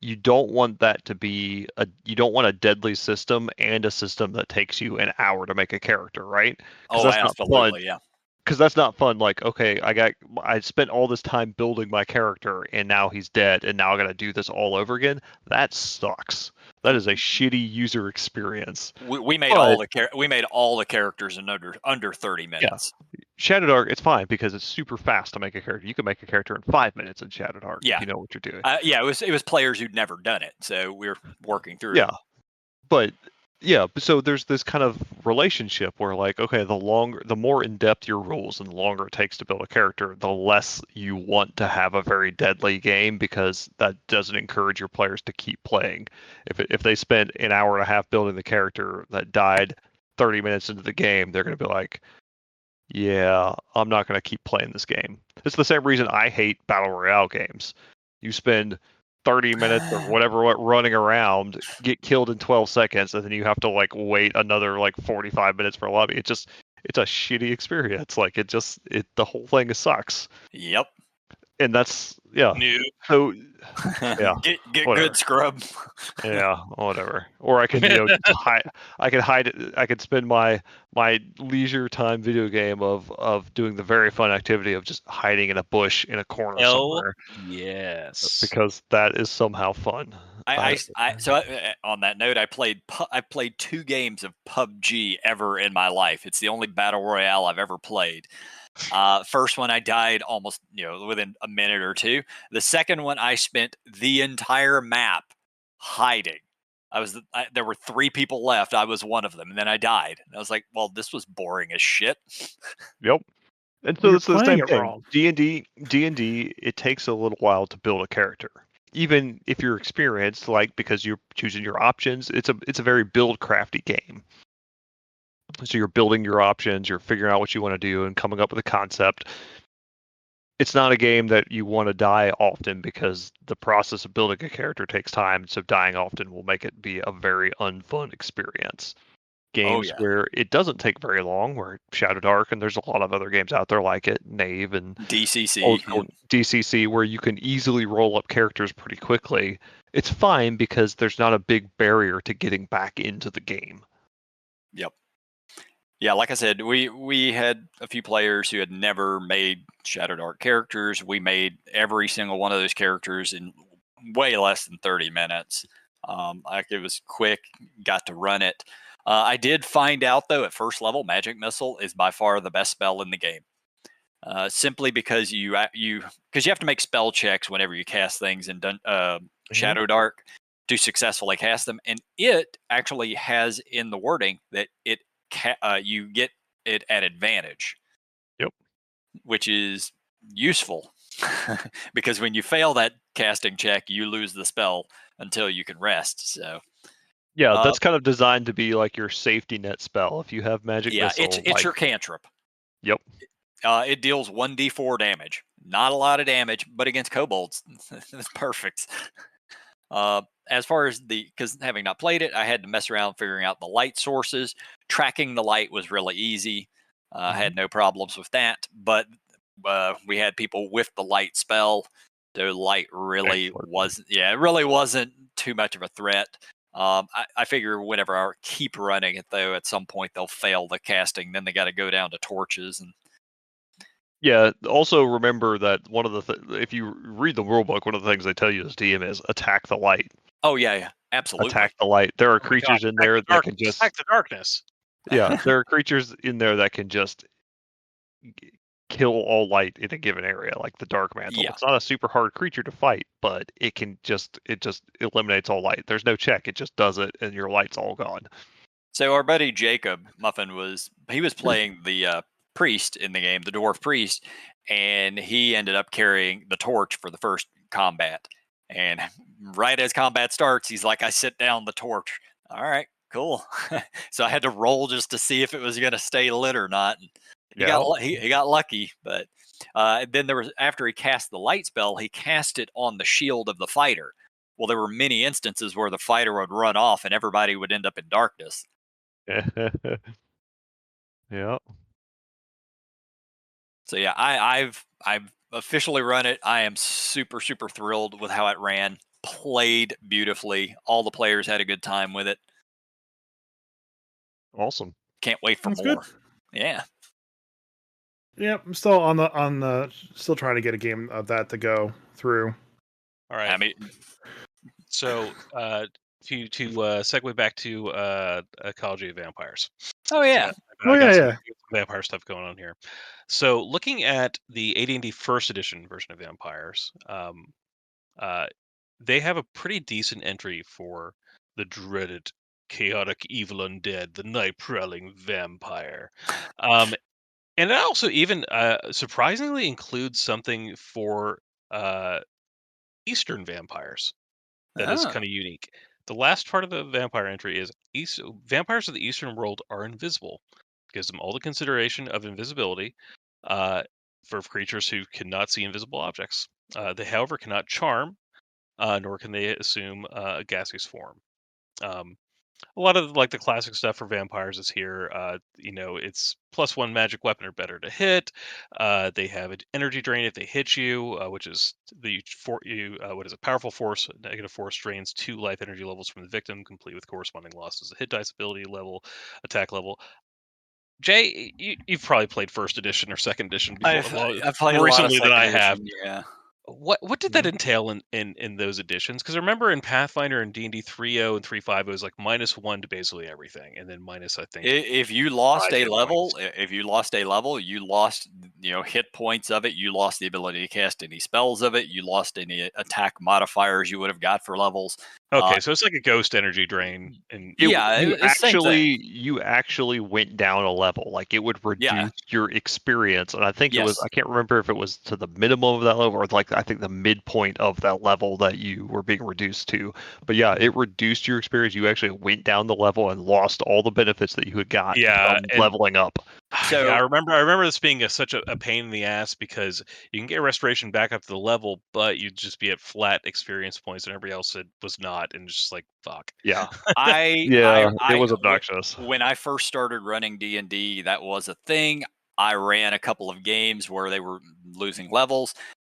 you don't want that to be you don't want a deadly system and a system that takes you an hour to make a character, right? Oh, absolutely, yeah. Because that's not fun. Like, okay, I spent all this time building my character, and now he's dead, and now I got to do this all over again. That sucks. That is a shitty user experience. We made all the characters in under 30 minutes. Yeah. Shadowdark, it's fine because it's super fast to make a character. You can make a character in 5 minutes in Shadowdark if you know what you're doing. It was players who'd never done it, so we're working through. Yeah, but. Yeah, so there's this kind of relationship where, like, okay, the more in depth your rules and the longer it takes to build a character, the less you want to have a very deadly game, because that doesn't encourage your players to keep playing. If they spent an hour and a half building the character that died 30 minutes into the game, they're going to be like, yeah, I'm not going to keep playing this game. It's the same reason I hate Battle Royale games. You spend 30 minutes or whatever running around, get killed in 12 seconds, and then you have to like wait another like 45 minutes for a lobby. It's a shitty experience. Like the whole thing sucks. Yep. And that's New. So yeah, get good, scrub. Yeah, whatever. Or I can I could spend my leisure time video game of doing the very fun activity of just hiding in a bush in a corner somewhere. Yes. Because that is somehow fun. So on that note, I played 2 games of PUBG ever in my life. It's the only battle royale I've ever played. First one I died almost within a minute or 2. The second one I spent the entire map hiding. There were 3 people left. I was one of them, and then I died. And I was like, well, this was boring as shit. Yep. And so You're it's the playing same it thing. wrong. D&D, it takes a little while to build a character. Even if you're experienced, like because you're choosing your options, it's a very build crafty game. So you're building your options, you're figuring out what you want to do, and coming up with a concept. It's not a game that you want to die often because the process of building a character takes time. So dying often will make it be a very unfun experience. Games yeah. where it doesn't take very long, where Shadowdark, and there's a lot of other games out there like it, Knave and DCC. DCC, where you can easily roll up characters pretty quickly. It's fine because there's not a big barrier to getting back into the game. Yep. Yeah, like I said, we had a few players who had never made Shadowdark characters. We made every single one of those characters in way less than 30 minutes. It was quick, got to run it. I did find out, though, at first level, Magic Missile is by far the best spell in the game. Simply because you have to make spell checks whenever you cast things in Shadowdark to successfully cast them, and it actually has in the wording that you get it at advantage. Yep. Which is useful because when you fail that casting check, you lose the spell until you can rest. So yeah, that's kind of designed to be like your safety net spell. If you have Magic Missile, it's your cantrip. Yep. It deals 1d4 damage. Not a lot of damage, but against kobolds, it's perfect. As far as because having not played it, I had to mess around figuring out the light sources. Tracking the light was really easy. I had no problems with that. But we had people with the light spell. The light really wasn't too much of a threat. I figure whenever I keep running it, though, at some point they'll fail the casting. Then they got to go down to torches and. Yeah. Also remember that one of the if you read the rule book, one of the things they tell you as DM is attack the light. Oh yeah, absolutely. Attack the light. There are creatures in there that can just attack the darkness. Yeah, there are creatures in there that can just kill all light in a given area, like the Dark Mantle. Yeah. It's not a super hard creature to fight, but it just eliminates all light. There's no check; it just does it, and your light's all gone. So our buddy Jacob Muffin was playing the priest in the game, the dwarf priest, and he ended up carrying the torch for the first combat. And right as combat starts, he's like, "I sit down the torch." All right, cool. So I had to roll just to see if it was going to stay lit or not. And he got lucky, but then there was after he cast the light spell, he cast it on the shield of the fighter. Well, there were many instances where the fighter would run off and everybody would end up in darkness. Yeah. So yeah, I've officially run it. I am super thrilled with how it ran. Played beautifully. All the players had a good time with it. Awesome. Can't wait for That's more. good. Yeah. Yeah, I'm still on the still trying to get a game of that to go through. All right. I mean, so to segue back to Ecology of Vampires. oh yeah. I got some vampire stuff going on here. So looking at the AD&D First Edition version of Vampires, they have a pretty decent entry for the dreaded chaotic evil undead, the night prowling vampire. And it also even surprisingly includes something for Eastern vampires that is kind of unique. The last part of the vampire entry is vampires of the Eastern world are invisible. Gives them all the consideration of invisibility for creatures who cannot see invisible objects. They, however, cannot charm, nor can they assume a gaseous form. A lot of like the classic stuff for vampires is here. It's +1 magic weapon or better to hit. They have an energy drain if they hit you, which is what is a powerful force. Negative force drains 2 life energy levels from the victim, complete with corresponding losses of hit dice, ability level, attack level. Jay, you've probably played First Edition or Second Edition before, I've played more a lot of recently than I have. Edition, yeah. What did that entail in those editions? Because I remember in Pathfinder and D&D 3.0 and 3.5, it was like -1 to basically everything, and then minus, I think. If you lost 5 a hit level, points. you lost hit points of it. You lost the ability to cast any spells of it. You lost any attack modifiers you would have got for levels. Okay, so it's like a ghost energy drain, and You it's same thing. actually went down a level. Like it would reduce your experience, and I think it was. I can't remember if it was to the minimum of that level or like I think the midpoint of that level that you were being reduced to. But yeah, it reduced your experience. You actually went down the level and lost all the benefits that you had got from leveling up. So I remember this being such a pain in the ass because you can get restoration back up to the level, but you'd just be at flat experience points, and everybody else was not, and just like fuck. Yeah, it was obnoxious. When I first started running D&D, that was a thing. I ran a couple of games where they were losing levels.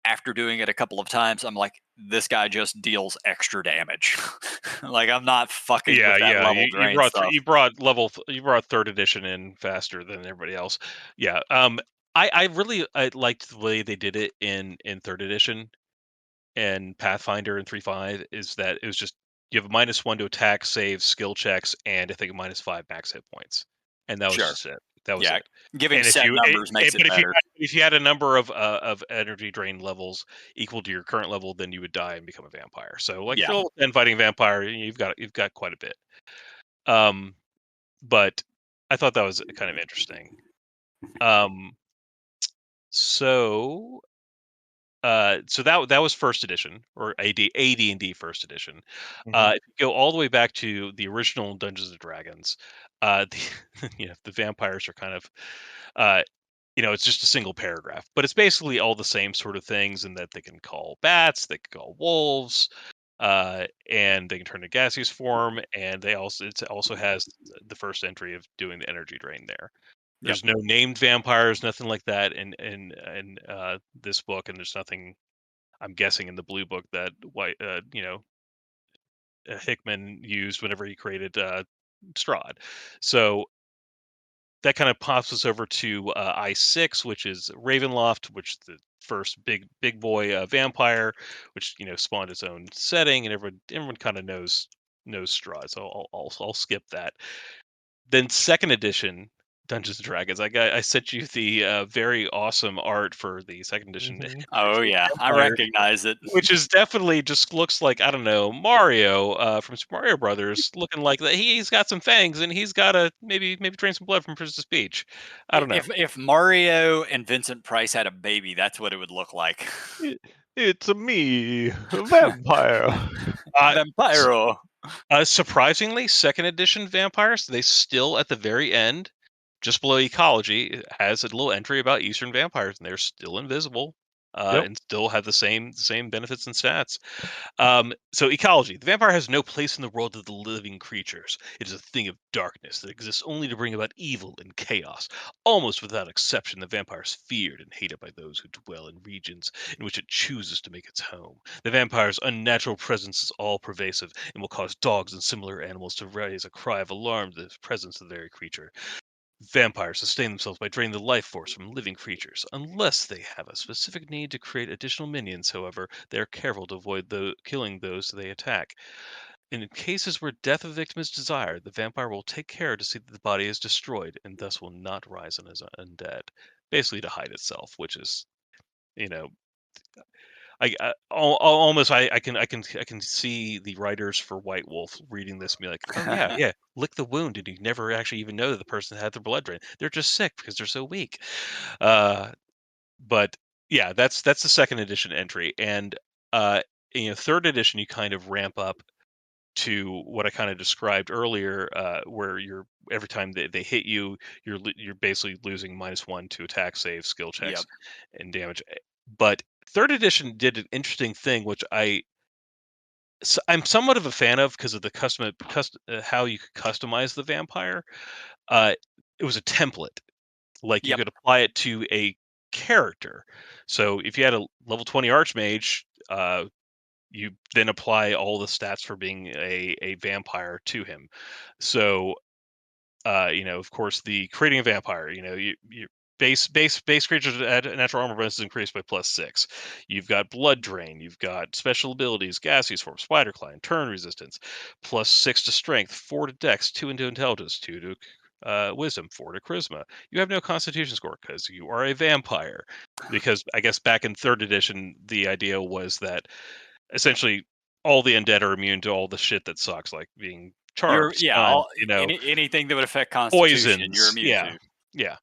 After doing it a couple of times, I'm like, this guy just deals extra damage. Like I'm not fucking with that level drain stuff. You brought 3rd edition in faster than everybody else. Yeah. I liked the way they did it in 3rd edition and Pathfinder and 3.5 is that it was just you have a -1 to attack, saves, skill checks, and I think a -5 max hit points, and that was just it. That was it. Giving And set numbers makes it better. If you had a number of energy drain levels equal to your current level, then you would die and become a vampire. So like for level 10 fighting vampire, you've got quite a bit. But I thought that was kind of interesting. So that was 1st edition or AD&D 1st edition. If you go all the way back to the original Dungeons and Dragons, the vampires are kind of it's just a single paragraph, but it's basically all the same sort of things in that they can call bats, they can call wolves, and they can turn to gaseous form, and it also has the first entry of doing the energy drain there. There's no named vampires, nothing like that in this book, and there's nothing I'm guessing in the blue book that Hickman used whenever he created Strahd. So that kind of pops us over to I6, which is Ravenloft, which is the first big boy vampire, which spawned its own setting, and everyone kind of knows Strahd. So I'll skip that. Then 2nd edition Dungeons and Dragons. I sent you the very awesome art for the 2nd edition. Oh yeah, I recognize it. Which is definitely just looks like, I don't know, Mario from Super Mario Brothers, looking like that. He's got some fangs and he's got to maybe drain some blood from Princess Peach. I don't know. If Mario and Vincent Price had a baby, that's what it would look like. It's me, a vampire. Vampiro. Surprisingly, 2nd edition vampires, they still at the very end, just below ecology, has a little entry about Eastern vampires, and they're still invisible. And still have the same benefits and stats. So ecology. The vampire has no place in the world of the living creatures. It is a thing of darkness that exists only to bring about evil and chaos. Almost without exception, the vampire is feared and hated by those who dwell in regions in which it chooses to make its home. The vampire's unnatural presence is all-pervasive and will cause dogs and similar animals to raise a cry of alarm at the presence of the very creature. Vampires sustain themselves by draining the life force from living creatures. Unless they have a specific need to create additional minions, however, they are careful to avoid killing those they attack. In cases where death of a victim is desired, the vampire will take care to see that the body is destroyed and thus will not rise on as undead. Basically to hide itself, which is, I can see the writers for White Wolf reading this and be like, oh yeah, lick the wound, and you never actually even know that the person had their blood drained. They're just sick because they're so weak. But yeah, that's the 2nd edition entry, and 3rd edition you kind of ramp up to what I kind of described earlier, where you're every time they hit you, you're basically losing -1 to attack, save, skill checks, and damage. But 3rd edition did an interesting thing, which I'm somewhat of a fan of because of the how you could customize the vampire. It was a template, like you could apply it to a character. So if you had a level 20 archmage, you then apply all the stats for being a vampire to him. So of course, the creating a vampire, you base creatures at natural armor bonus is increased by +6. You've got blood drain, you've got special abilities, gaseous form, spider climb, turn resistance, +6 to strength, 4 to dex, 2 into intelligence, 2 to wisdom, 4 to charisma. You have no constitution score because you are a vampire. Because I guess back in 3rd edition, the idea was that essentially all the undead are immune to all the shit that sucks, like being charmed, stunned, anything that would affect Constitution, you're poisons. immune to. Yeah.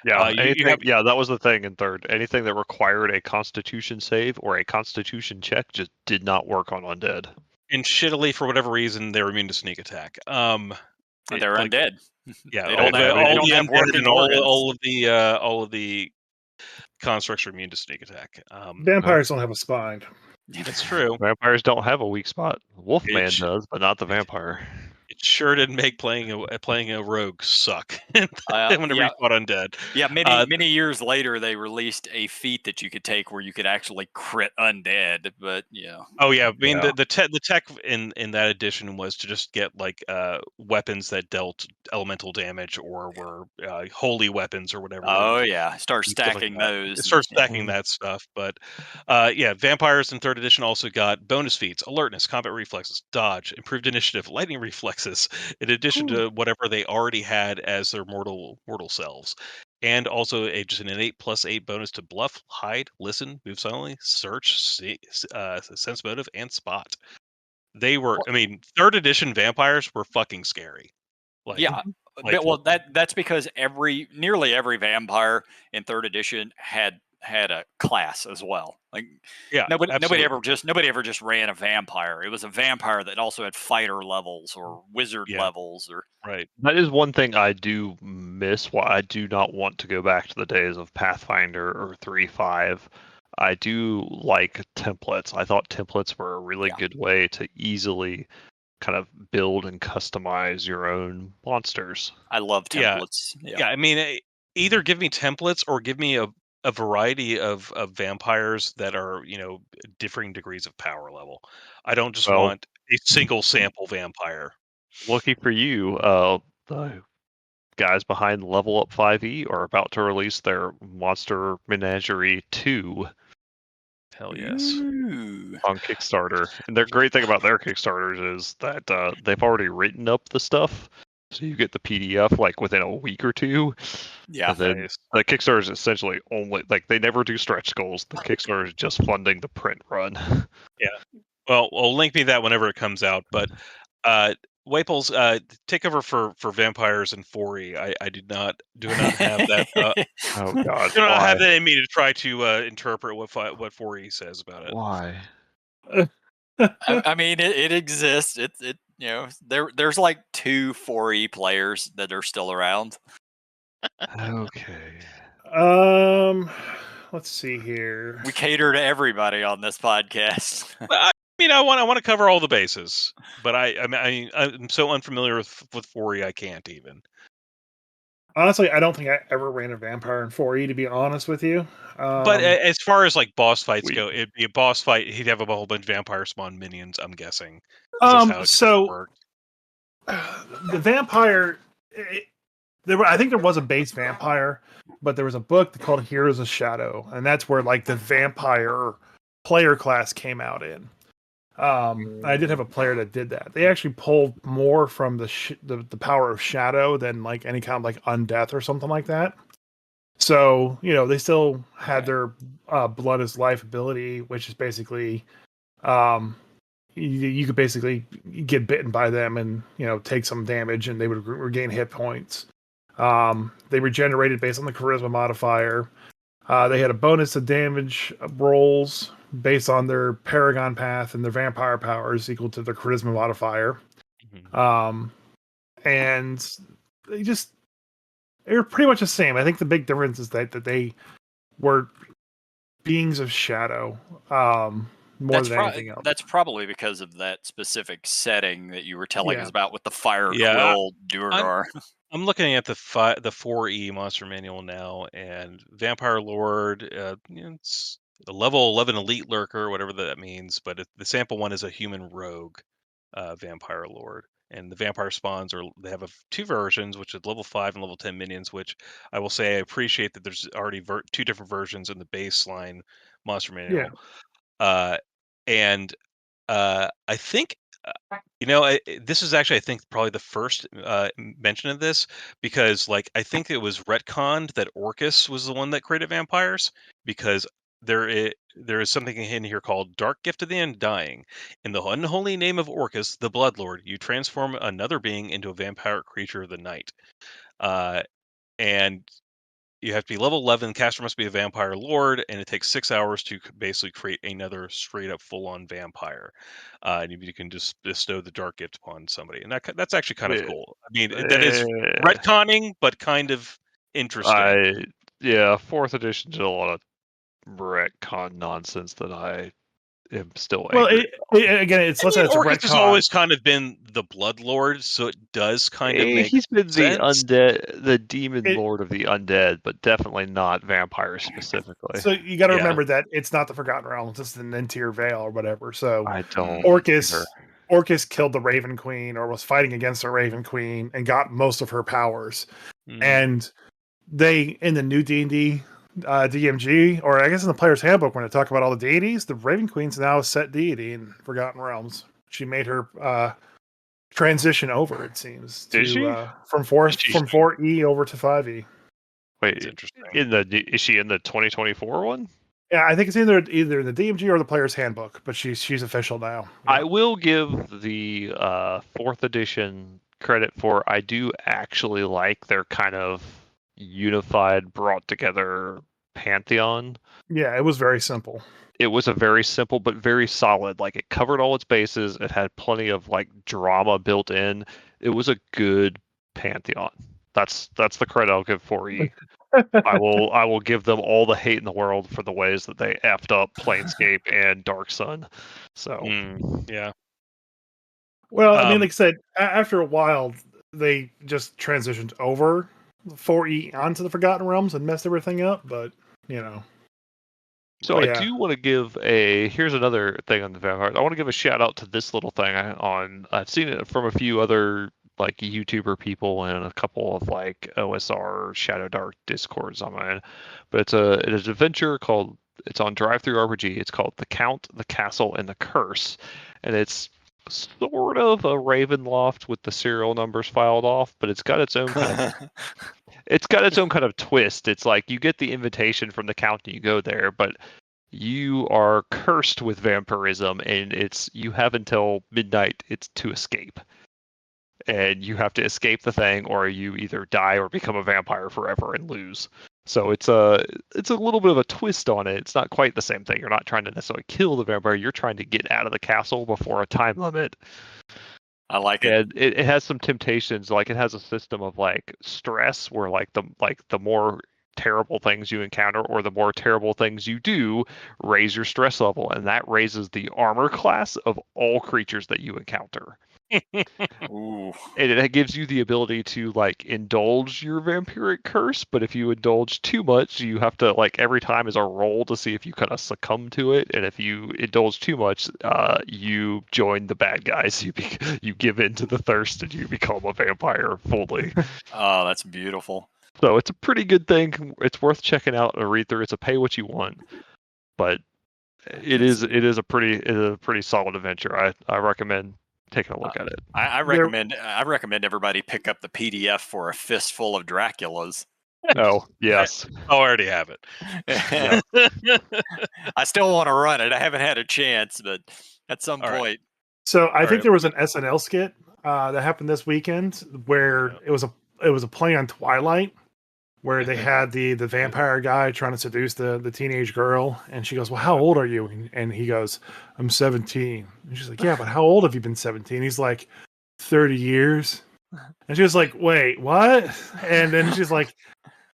Anything. You have, That was the thing in third. Anything that required a Constitution save or a Constitution check just did not work on undead. and shittily, for whatever reason, they're immune to sneak attack. They're undead. Yeah, they don't have working organs. all of the constructs are immune to sneak attack. Vampires don't have a spine. It's true. Vampires don't have a weak spot. Wolfman It- does, but not the vampire. It sure did make playing a rogue suck whenever you fought undead. Yeah, many years later, they released a feat that you could take where you could actually crit undead. But Oh yeah, I mean the tech in that edition was to just get like weapons that dealt elemental damage or were holy weapons or whatever. Oh yeah, start stacking those. Start stacking that stuff. But yeah, vampires in third edition also got bonus feats: alertness, combat reflexes, dodge, improved initiative, lightning reflexes. In addition to whatever they already had as their mortal selves, and also just an innate +8 bonus to bluff, hide, listen, move silently, search, sense motive, and spot. They were, I mean, third edition vampires were fucking scary. Well, that's because nearly every vampire in third edition had a class as well. Like, nobody ever just ran a vampire. It was a vampire that also had fighter levels or wizard levels, or right. That is one thing I do miss. Why I do not want to go back to the days of Pathfinder or 3.5. I do like templates. I thought templates were a really good way to easily kind of build and customize your own monsters. I love templates. Yeah, I mean, either give me templates or give me a variety of vampires that are, differing degrees of power level. I don't just want a single sample vampire. Lucky for you, the guys behind Level Up 5e are about to release their Monster Menagerie 2. Hell yes. On Kickstarter. And the great thing about their Kickstarters is that they've already written up the stuff. So you get the PDF like within a week or two. Yeah. And then the Kickstarter is essentially only they never do stretch goals. The Kickstarter is just funding the print run. Yeah. Well, link me that whenever it comes out. But Waples, take over for vampires and 4e. I do not have that. Oh God! Do not have that in me to try to interpret what 4e says about it. Why? I mean, it exists. There's like 2 4e players that are still around. Okay. Let's see here. We cater to everybody on this podcast. I mean, I want to cover all the bases, but I'm so unfamiliar with 4e, I can't even. Honestly, I don't think I ever ran a vampire in 4e, to be honest with you. But as far as like boss fights go, it'd be a boss fight. He'd have a whole bunch of vampire spawn minions, I'm guessing. The vampire, I think there was a base vampire, but there was a book called Heroes of Shadow, and that's where like the vampire player class came out in. I did have a player that did that. They actually pulled more from the power of shadow than like any kind of like undeath or something like that. So they still had their blood is life ability, which is basically you could basically get bitten by them and take some damage and they would regain hit points. They regenerated based on the charisma modifier. They had a bonus to damage rolls based on their Paragon path and their vampire powers equal to their charisma modifier. Mm-hmm. And they were pretty much the same. I think the big difference is that they were beings of shadow more than anything else. That's probably because of that specific setting that you were telling us about with the fire quill Duergar. I'm looking at the 4e monster manual now, and Vampire Lord, it's a level 11 elite lurker, whatever that means, but the sample one is a human rogue Vampire Lord. And the vampire spawns they have 2 versions, which is level 5 and level 10 minions, which I will say I appreciate that there's already 2 different versions in the baseline monster manual. Yeah. And I think this is actually, I think, probably the first mention of this, because like I think it was retconned that Orcus was the one that created vampires, because there is something in here called Dark Gift of the Undying. In the unholy name of Orcus, the Bloodlord, you transform another being into a vampire creature of the night. And you have to be level 11. The caster must be a vampire lord, and it takes 6 hours to basically create another straight up full on vampire. And you can just bestow the dark gift upon somebody, and that's actually kind of cool. I mean, that is retconning, but kind of interesting. Fourth edition did a lot of retcon nonsense that I am still Well, angry. it's let's say it's Orcus retcon. has always kind of been the Bloodlord, so it does kind of make He's been sense. the undead, the demon lord of the undead, but definitely not vampires specifically. So you got to remember that it's not the Forgotten Realms; it's an interior veil or whatever. So I don't. Orcus killed the Raven Queen, or was fighting against the Raven Queen, and got most of her powers. And they, in the new D&D DMG, or I guess in the Player's Handbook, when they talk about all the deities, the Raven Queen's now a set deity in Forgotten Realms. She made her transition over, it seems, Did she? From 4E over to 5E. Wait, interesting. Is she in the 2024 one? Yeah, I think it's either in the DMG or the Player's Handbook, but she's official now. Yeah. I will give the 4th edition credit for, I do actually like their kind of unified, brought together pantheon. Yeah, it was very simple. It was a very simple but very solid. Like, it covered all its bases. It had plenty of like drama built in. It was a good pantheon. That's the credit I'll give 4E. I will give them all the hate in the world for the ways that they effed up Planescape and Dark Sun. So yeah. Well, I mean, like I said, after a while, they just transitioned over 4E onto the Forgotten Realms and messed everything up. But So I do want to give here's another thing on the vampires. I want to give a shout out to this little thing I've seen it from a few other like YouTuber people and a couple of like OSR Shadowdark Discords on mine. But it's an adventure it's on Drive-Thru RPG. It's called The Count, the Castle, and the Curse. And it's sort of a Ravenloft with the serial numbers filed off, but it's got its own kind of twist. It's like you get the invitation from the Count and you go there, but you are cursed with vampirism, and you have until midnight to escape. And you have to escape the thing, or you either die or become a vampire forever and lose. So it's a little bit of a twist on it. It's not quite the same thing. You're not trying to necessarily kill the vampire. You're trying to get out of the castle before a time limit. I like it. And it has some temptations. Like, it has a system of like stress, where like the more terrible things you encounter or the more terrible things you do raise your stress level, and that raises the armor class of all creatures that you encounter. Ooh. And it gives you the ability to like indulge your vampiric curse, but if you indulge too much, you have to, like, every time is a roll to see if you kind of succumb to it. And if you indulge too much, you join the bad guys. You give in to the thirst and you become a vampire fully. Oh, that's beautiful. So it's a pretty good thing. It's worth checking out and read through. It's a pay what you want, but it is a pretty solid adventure. I recommend taking a look at it. I recommend everybody pick up the PDF for A Fistful of Draculas. Oh, yes. I already have it. I still want to run it. I haven't had a chance, but at some point. Right. So I think there was an SNL skit that happened this weekend where it was a play on Twilight, where they had the vampire guy trying to seduce the teenage girl, and she goes, "Well, how old are you?" And he goes, "I'm 17." And she's like, "Yeah, but how old have you been 17?" He's like, 30 years. And she was like, "Wait, what?" And then she's like,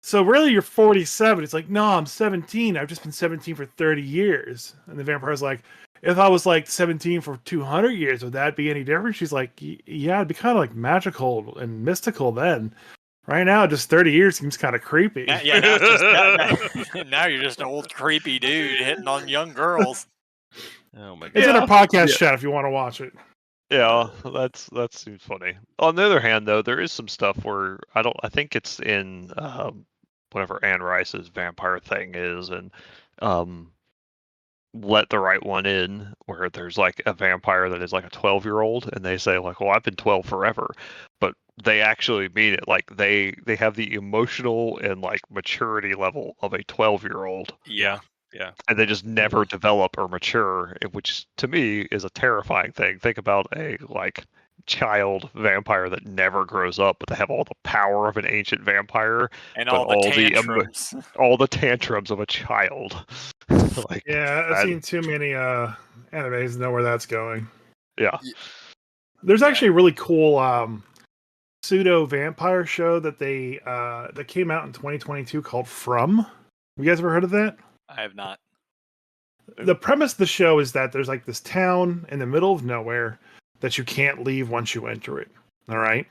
"So really you're 47?" It's like, "No, I'm 17. I've just been 17 for 30 years." And the vampire's like, "If I was like 17 for 200 years, would that be any different?" She's like, "Yeah, it'd be kind of like magical and mystical then. Right now, just 30 years seems kind of creepy." Now you're just an old creepy dude hitting on young girls. Oh my god! It's in our podcast chat if you want to watch it. Yeah, that seems funny. On the other hand, though, there is some stuff where I think it's in whatever Anne Rice's vampire thing is, and Let the Right One In, where there's like a vampire that is like a 12-year-old, and they say like, "Well, I've been 12 forever," but they actually mean it. Like they have the emotional and like maturity level of a 12-year-old. Yeah. Yeah. And they just never develop or mature, which to me is a terrifying thing. Think about a child vampire that never grows up, but they have all the power of an ancient vampire, And but all the tantrums. all the tantrums of a child. Yeah, I've seen too many animes to know where that's going. Yeah. There's Yeah. actually a really cool pseudo vampire show that that came out in 2022 called From. Have you guys ever heard of that? I have not. The premise of the show is that there's like this town in the middle of nowhere that you can't leave once you enter it. All right.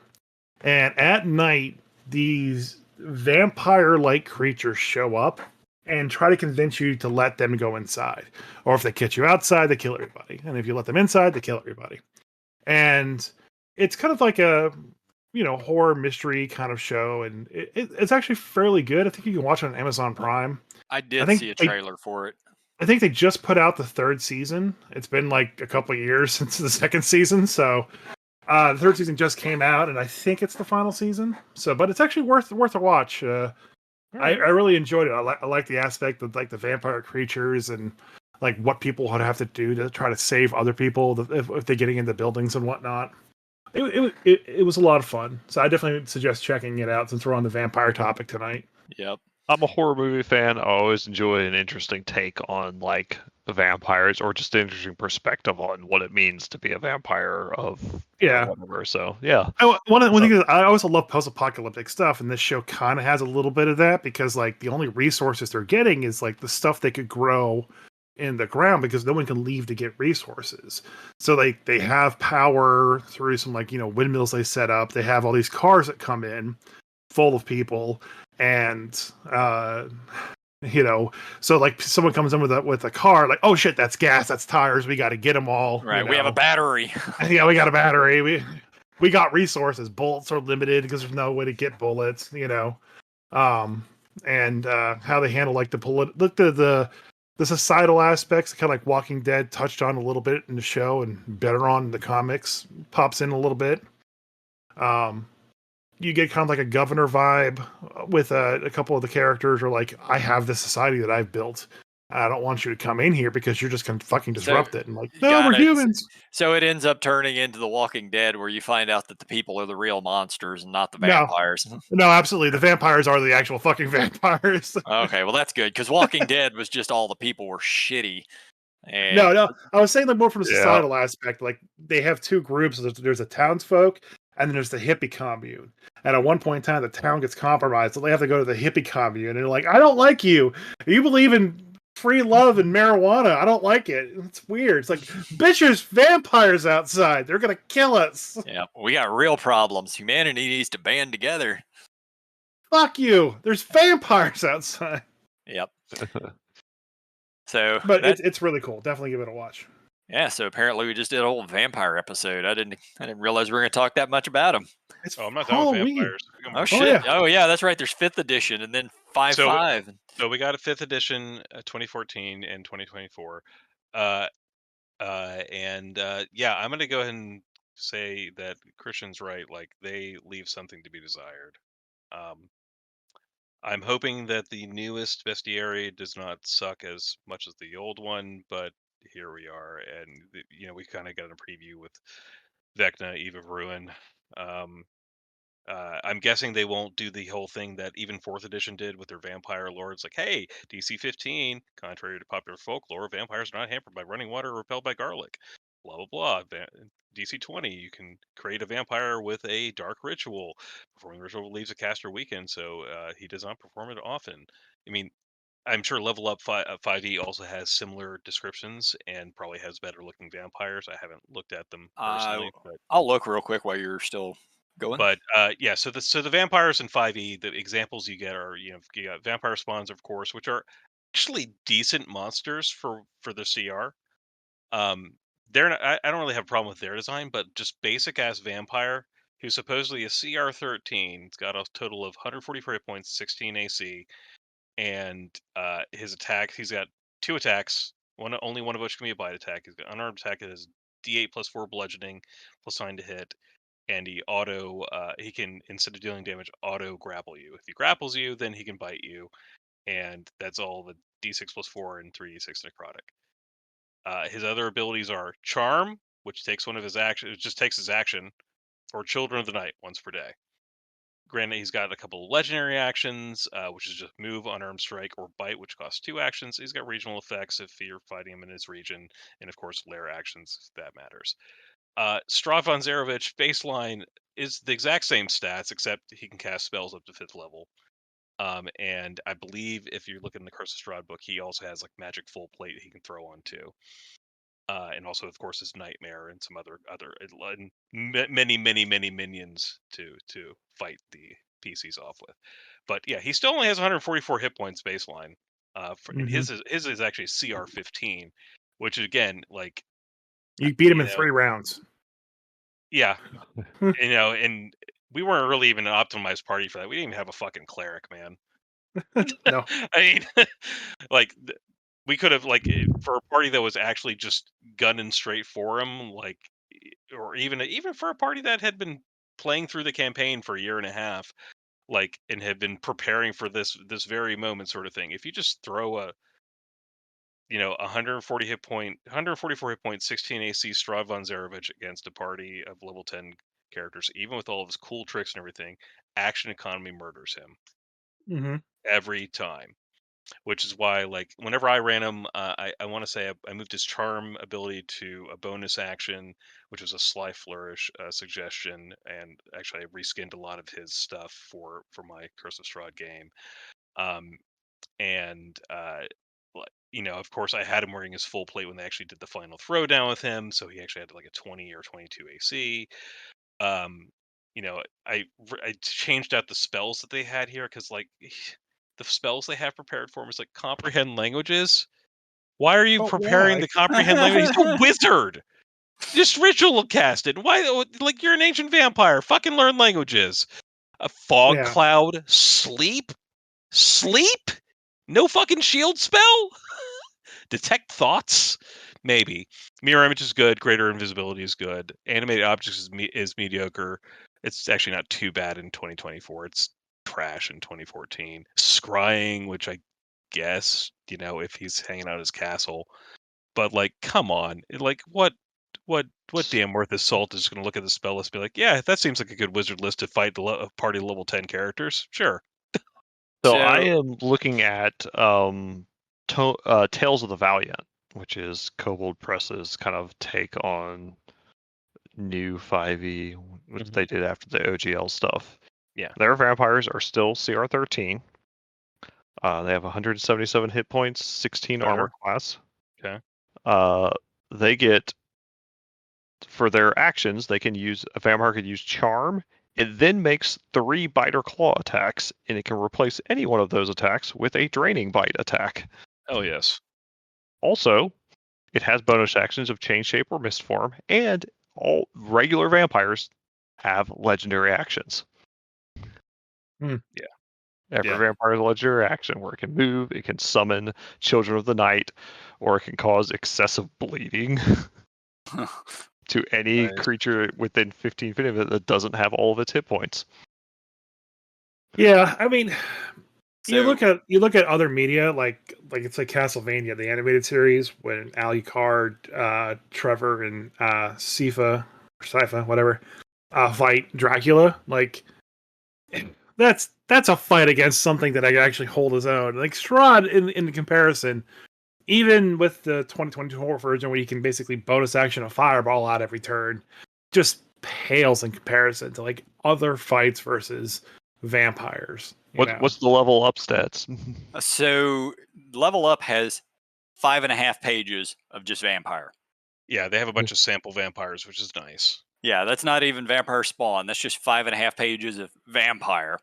And at night, these vampire like creatures show up and try to convince you to let them go inside. Or if they catch you outside, they kill everybody. And if you let them inside, they kill everybody. And it's kind of like a horror mystery kind of show, and it's actually fairly good. I think you can watch it on Amazon Prime. I did see a trailer for it. I think they just put out the 3rd season. It's been like a couple of years since the 2nd season, so the 3rd season just came out, and I think it's the final season. So, but it's actually worth a watch. I really enjoyed it. I like the aspect of like the vampire creatures and like what people would have to do to try to save other people if they're getting into buildings and whatnot. It was a lot of fun. So I definitely suggest checking it out since we're on the vampire topic tonight. Yep. I'm a horror movie fan. I always enjoy an interesting take on like the vampires, or just an interesting perspective on what it means to be a vampire of whatever. So yeah. One thing is, I also love post-apocalyptic stuff, and this show kind of has a little bit of that because like the only resources they're getting is like the stuff they could grow in the ground because no one can leave to get resources. So like they have power through some like windmills they set up. They have all these cars that come in full of people, and so like someone comes in with a car, like, oh shit, that's gas, that's tires, we got to get them all. Right, we have a battery. Yeah, we got a battery. We got resources. Bullets are limited because there's no way to get bullets. And how they handle like the societal aspects, kind of like Walking Dead touched on a little bit in the show, and better on in the comics pops in a little bit. You get kind of like a governor vibe with a couple of the characters are like, I have this society that I've built. I don't want you to come in here because you're just going to fucking disrupt it. And like, no, we're humans. So it ends up turning into The Walking Dead, where you find out that the people are the real monsters and not the vampires. No, absolutely. The vampires are the actual fucking vampires. Okay, well, that's good, because Walking Dead was just all the people were shitty. And No. I was saying like more from the societal aspect. Like they have two groups. There's a townsfolk, and then there's the hippie commune. And at one point in time, the town gets compromised, so they have to go to the hippie commune. And they're like, I don't like you. You believe in free love and marijuana. I don't like it. It's weird. It's like, bitch, there's vampires outside. They're going to kill us. Yeah, we got real problems. Humanity needs to band together. Fuck you. There's vampires outside. Yep. So, but it's really cool. Definitely give it a watch. Yeah, so apparently we just did a whole vampire episode. I didn't realize we were going to talk that much about them. I'm not done with vampires. Oh shit! Oh yeah, that's right. There's 5th edition, and then 5.5. So we got a 5th edition, 2014 and 2024, and I'm going to go ahead and say that Christian's right. Like they leave something to be desired. I'm hoping that the newest bestiary does not suck as much as the old one, but here we are, and we kind of got a preview with Vecna, Eve of Ruin. I'm guessing they won't do the whole thing that even 4th edition did with their vampire lords. Like, hey, DC 15, contrary to popular folklore, vampires are not hampered by running water or repelled by garlic. Blah, blah, blah. DC 20, you can create a vampire with a dark ritual. Performing the ritual leaves a caster weakened, so he does not perform it often. I mean, I'm sure Level Up 5e also has similar descriptions and probably has better looking vampires. I haven't looked at them personally, but I'll look real quick while you're still going. But so the vampires in 5e, the examples you get are you got vampire spawns, of course, which are actually decent monsters for the CR. They're not, I don't really have a problem with their design, but just basic ass vampire who's supposedly a CR 13. It's got a total of 144 hit points, 16 AC, and his attack, he's got 2 attacks. Only one of which can be a bite attack. He's got unarmed attack. It has D8 plus 4 bludgeoning, plus 9 to hit. And he can, instead of dealing damage, auto grapple you. If he grapples you, then he can bite you, and that's all D6+4 and 3d6 necrotic. His other abilities are Charm, which takes one of his actions. It just takes his action, or Children of the Night once per day. Granted, he's got a couple of legendary actions, which is just Move, Unarmed Strike, or Bite, which costs 2 actions. He's got regional effects if you're fighting him in his region, and of course, lair actions if that matters. Strahd von Zarovich baseline is the exact same stats, except he can cast spells up to 5th level. And I believe if you look in the Curse of Strahd book, he also has like magic full plate he can throw on too. And also, of course, his Nightmare and some other and many minions to fight the PCs off with. But yeah, he still only has 144 hit points baseline. And his is actually CR 15, which again, like you beat him in 3 rounds. Yeah, and we weren't really even an optimized party for that. We didn't even have a fucking cleric, man. No, I mean, like we could have for a party that was actually just gunning straight for him, like, or even for a party that had been playing through the campaign for a year and a half, like, and had been preparing for this very moment, sort of thing. If you just throw a 144 hit point, 16 AC Strahd von Zarovich against a party of level 10 characters, even with all of his cool tricks and everything, action economy murders him every time. Which is why, like, whenever I ran him, I want to say I moved his Charm ability to a bonus action, which was a Sly Flourish suggestion, and actually I reskinned a lot of his stuff for my Curse of Strahd game. And of course, I had him wearing his full plate when they actually did the final throwdown with him, so he actually had like a 20 or 22 AC. I changed out the spells that they had here because, like, the spells they have prepared for him is like comprehend languages. Why are you preparing the comprehend language? He's a wizard. Just ritual cast it. Why? Like, you're an ancient vampire. Fucking learn languages. A fog cloud. Sleep. No fucking shield spell? Detect thoughts? Maybe. Mirror image is good. Greater invisibility is good. Animated objects is mediocre. It's actually not too bad in 2024. It's trash in 2014. Scrying, which I guess, if he's hanging out at his castle. But, like, come on. Like, what damn worth his salt is going to look at the spell list and be like, yeah, that seems like a good wizard list to fight a party level 10 characters. Sure. So I am looking at Tales of the Valiant, which is Kobold Press's kind of take on new 5e, which they did after the OGL stuff. Yeah. Their vampires are still CR 13. They have 177 hit points, 16 armor class. Okay. They get, for their actions, a vampire can use Charm. It then makes 3 bite or claw attacks, and it can replace any one of those attacks with a draining bite attack. Oh, yes. Also, it has bonus actions of Change Shape or Mist Form, and all regular vampires have legendary actions. Yeah. Every vampire has a legendary action where it can move, it can summon Children of the Night, or it can cause excessive bleeding to any creature within 15 feet of it that doesn't have all of its hit points. Yeah, I mean, you look at other media like it's like Castlevania, the animated series, when Alucard, Trevor, and Sypha, whatever, fight Dracula. Like, that's a fight against something that I can actually hold his own. Like Strahd, in comparison, even with the 2024 version where you can basically bonus action a fireball out every turn, just pales in comparison to like other fights versus vampires. What's the level up stats? So level up has 5.5 pages of just vampire. Yeah, they have a bunch of sample vampires, which is nice. Yeah, that's not even vampire spawn. That's just 5.5 pages of vampire.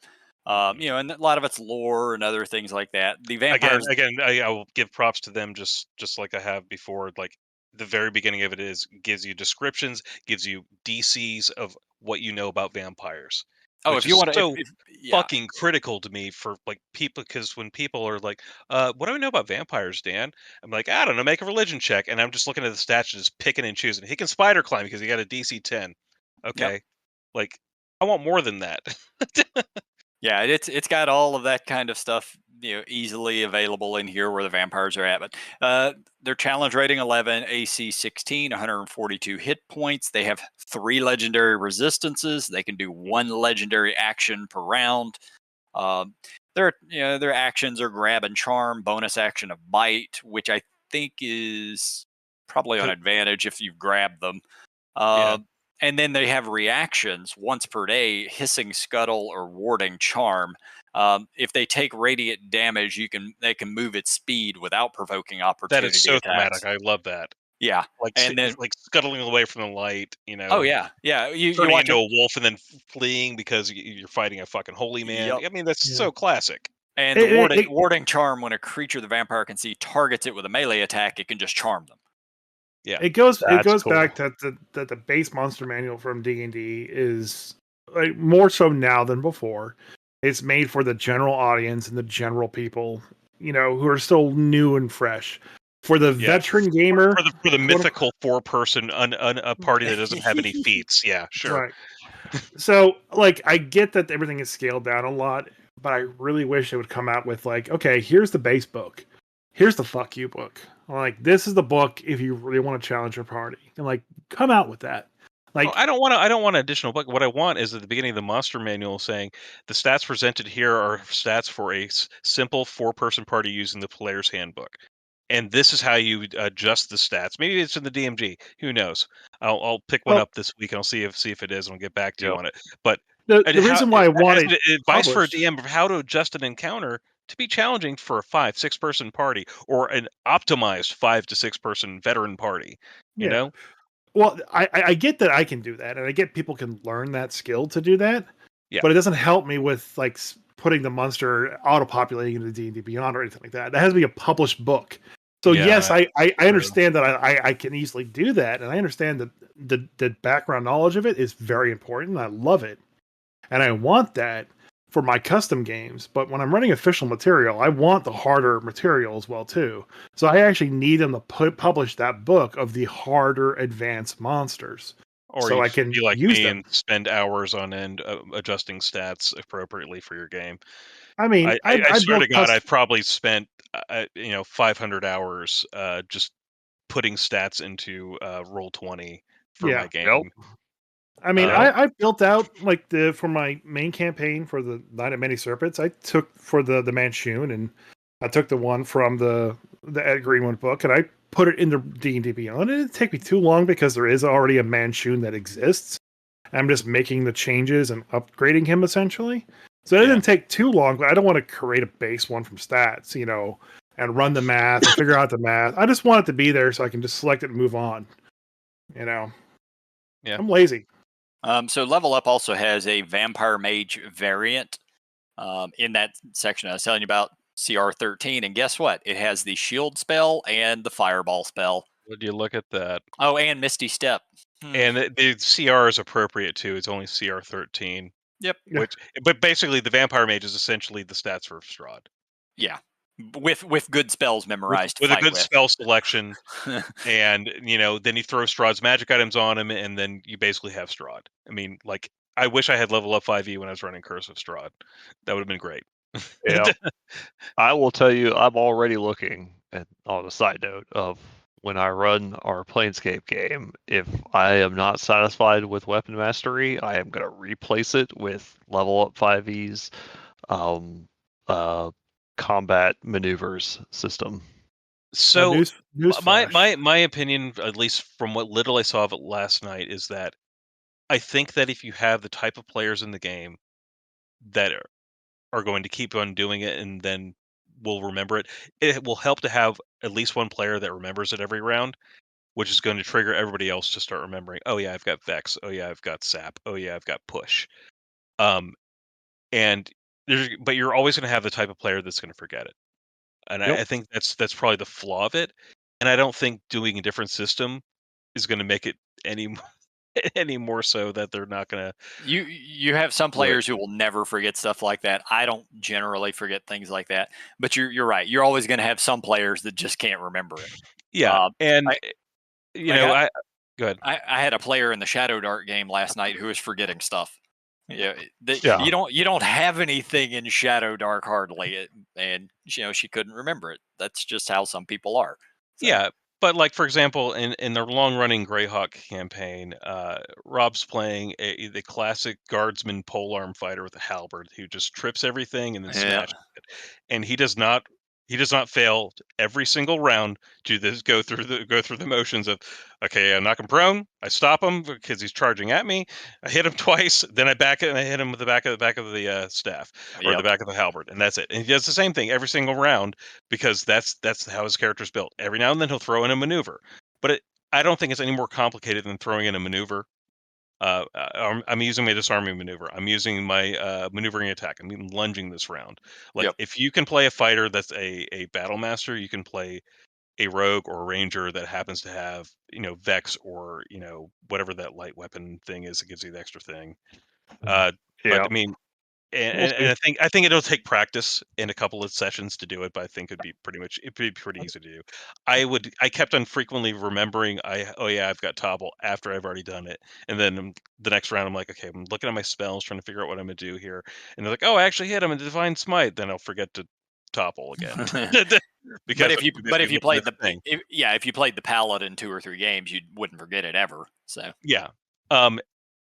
And a lot of it's lore and other things like that. The vampires again, I will give props to them just like I have before. Like, the very beginning of it gives you descriptions, gives you DCs of what you know about vampires. Oh, if you want to, fucking critical to me for like people, because when people are like, "What do I know about vampires, Dan?" I'm like, "I don't know. Make a religion check," and I'm just looking at the stats, and just picking and choosing. He can spider climb because he got a DC 10. Okay, like, I want more than that. Yeah, it's got all of that kind of stuff. easily available in here where the vampires are at. But their challenge rating 11, AC 16, 142 hit points. They have 3 legendary resistances. They can do 1 legendary action per round. Their actions are grab and charm, bonus action of bite, which I think is probably an advantage if you've grabbed them. And then they have reactions once per day: hissing, scuttle, or warding charm. If they take radiant damage, they can move at speed without provoking opportunity That is so attacks. thematic. I love that. Yeah, and then like scuttling away from the light. Oh yeah. You turning watch into a wolf and then fleeing because you're fighting a fucking holy man. Yep. I mean, that's so classic. And the warding charm, when a creature the vampire can see targets it with a melee attack, it can just charm them. Yeah, it goes cool. back to the base monster manual from D&D is like more so now than before. It's made for the general audience and the general people, who are still new and fresh. For the veteran gamer, for the mythical 4-person a party that doesn't have any feats. Yeah, sure. Right. So, like, I get that everything is scaled down a lot, but I really wish it would come out with like, okay, here's the base book, here's the fuck you book. Like, this is the book if you really want to challenge your party, and like, come out with that. Like, I don't want an additional book. What I want is at the beginning of the monster manual saying the stats presented here are stats for a simple 4-person party using the player's handbook. And this is how you adjust the stats. Maybe it's in the DMG. Who knows? I'll pick one up this week and I'll see if it is, and I'll get back to you on it. But the reason why I wanted advice for a DM of how to adjust an encounter to be challenging for a 5-6 person party or an optimized 5 to 6 person veteran party. You know? Well, I get that I can do that, and I get people can learn that skill to do that. Yeah. But it doesn't help me with like putting the monster auto-populating into D&D Beyond or anything like that. That has to be a published book. So yes, I understand that I can easily do that, and I understand that the background knowledge of it is very important. I love it, and I want that for my custom games. But when I'm running official material, I want the harder material as well too. So I actually need them to publish that book of the harder advanced monsters. Or so you I can be like use me them and spend hours on end adjusting stats appropriately for your game. I mean, I swear to God, I've probably spent 500 hours just putting stats into Roll20 for my game. Nope. I mean, I built out like for my main campaign for the Night of Many Serpents. I took for the Manchun, and I took the one from the Ed Greenwood book, and I put it into D&D Beyond. It didn't take me too long because there is already a Manchun that exists. I'm just making the changes and upgrading him essentially. So it didn't take too long, but I don't want to create a base one from stats, and run the math and figure out the math. I just want it to be there so I can just select it and move on. Yeah. I'm lazy. So Level Up also has a Vampire Mage variant in that section I was telling you about, CR13. And guess what? It has the Shield spell and the Fireball spell. Would you look at that? Oh, and Misty Step. And the CR is appropriate too. It's only CR13. Yep. But basically, the Vampire Mage is essentially the stats for Strahd. Yeah. With good spells memorized. With a good spell selection. And, then you throw Strahd's magic items on him, and then you basically have Strahd. I mean, like, I wish I had Level Up 5e when I was running Curse of Strahd. That would have been great. Yeah. I will tell you, I'm already looking at, on a side note, of when I run our Planescape game, if I am not satisfied with weapon mastery, I am going to replace it with Level Up 5e's combat maneuvers system. So my opinion, at least from what little I saw of it last night, is that I think that if you have the type of players in the game that are going to keep on doing it and then will remember it, it will help to have at least one player that remembers it every round, which is going to trigger everybody else to start remembering. Oh yeah, I've got Vex. Oh yeah, I've got Sap. Oh yeah, I've got Push. And but you're always going to have the type of player that's going to forget it. And I think that's probably the flaw of it. And I don't think doing a different system is going to make it any more so that they're not going to. You have some players who will never forget stuff like that. I don't generally forget things like that, but you're right. You're always going to have some players that just can't remember it. Yeah, and go ahead. I had a player in the Shadowdark game last night who was forgetting stuff. Yeah, Yeah. you don't have anything in Shadowdark hardly, and she couldn't remember it. That's just how some people are. So. Yeah, but like for example, in their long running Greyhawk campaign, Rob's playing the classic guardsman polearm fighter with a halberd who just trips everything and then Yeah. smashes it, and he does not fail every single round to go through the motions of, okay, I knock him prone, I stop him because he's charging at me, I hit him twice, then I back it and I hit him with the back of the staff or the Yep. back of the halberd, and that's it. And he does the same thing every single round because that's how his character's built. Every now and then he'll throw in a maneuver, but I don't think it's any more complicated than throwing in a maneuver. I'm using my disarming maneuver. I'm using my maneuvering attack. I'm even lunging this round. Like Yep. if you can play a fighter that's a battle master, you can play a rogue or a ranger that happens to have Vex or whatever that light weapon thing is that gives you the extra thing. But I mean, and I think it'll take practice in a couple of sessions to do it, but I think it'd be pretty easy to do. I kept on frequently remembering I've got topple after I've already done it, and then the next round I'm like, okay, I'm looking at my spells trying to figure out what I'm gonna do here, and they're like, oh, I actually hit him in divine smite, then I'll forget to topple again. But if you played if you played the paladin 2 or 3 games, you wouldn't forget it ever. So yeah.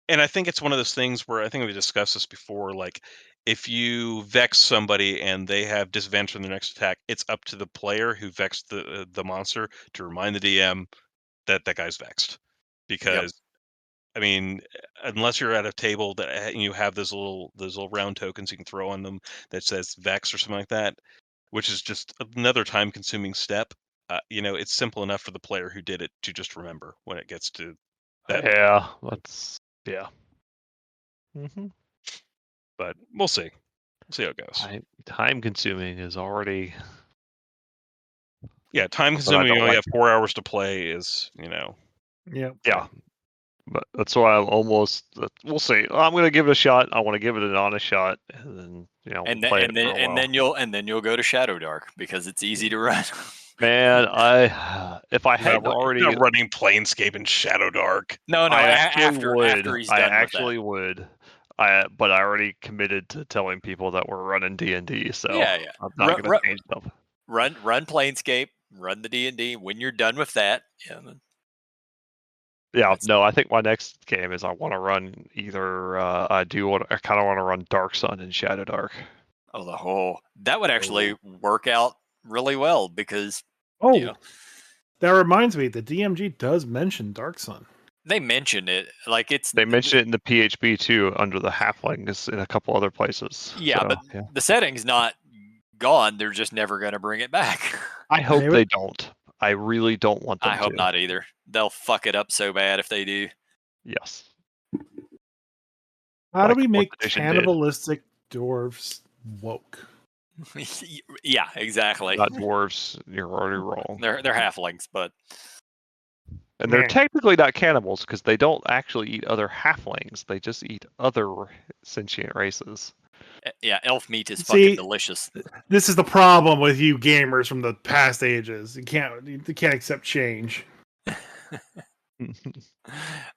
And I think it's one of those things where I think we discussed this before. Like, if you vex somebody and they have disadvantage on their next attack, it's up to the player who vexed the monster to remind the DM that that guy's vexed. Because I mean, unless you're at a table that you have those little round tokens you can throw on them that says vex or something like that, which is just another time-consuming step. It's simple enough for the player who did it to just remember when it gets to that. Yeah, yeah. But we'll see. We'll see how it goes. Time consuming is already. Yeah, time consuming. You only have 4 hours to play. Yeah. But that's why I'm almost. We'll see. I'm going to give it a shot. I want to give it an honest shot, and then and then you'll go to Shadowdark because it's easy to run. Man, if I hadn't already not running Planescape and Shadowdark. No, I after he's done I with actually would. But I already committed to telling people that we're running D&D, so yeah. I'm not going to change stuff. Run Planescape, run the D&D. When you're done with that, I think my next game is I want to run either. I kind of want to run Dark Sun and Shadowdark. Oh, that would actually work out really well because. That reminds me, the DMG does mention Dark Sun. They mentioned it, like They mentioned it in the PHB too, under the halflings in a couple other places. Yeah, so, but the setting's not gone. They're just never going to bring it back. I hope they don't. I really don't want them to. I hope not either. They'll fuck it up so bad if they do. Yes. How do we make cannibalistic dwarves woke? Yeah, exactly. Not dwarves. You're already wrong. They're halflings, but. And they're technically not cannibals because they don't actually eat other halflings. They just eat other sentient races. Yeah, elf meat is fucking delicious. This is the problem with you gamers from the past ages. You can't accept change. All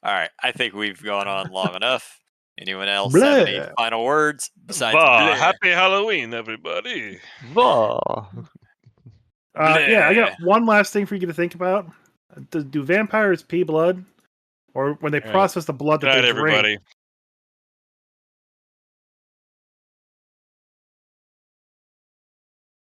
right, I think we've gone on long enough. Anyone else have any final words besides Happy Halloween, everybody. I got one last thing for you to think about. Do vampires pee blood? Or when they process the blood that they drink,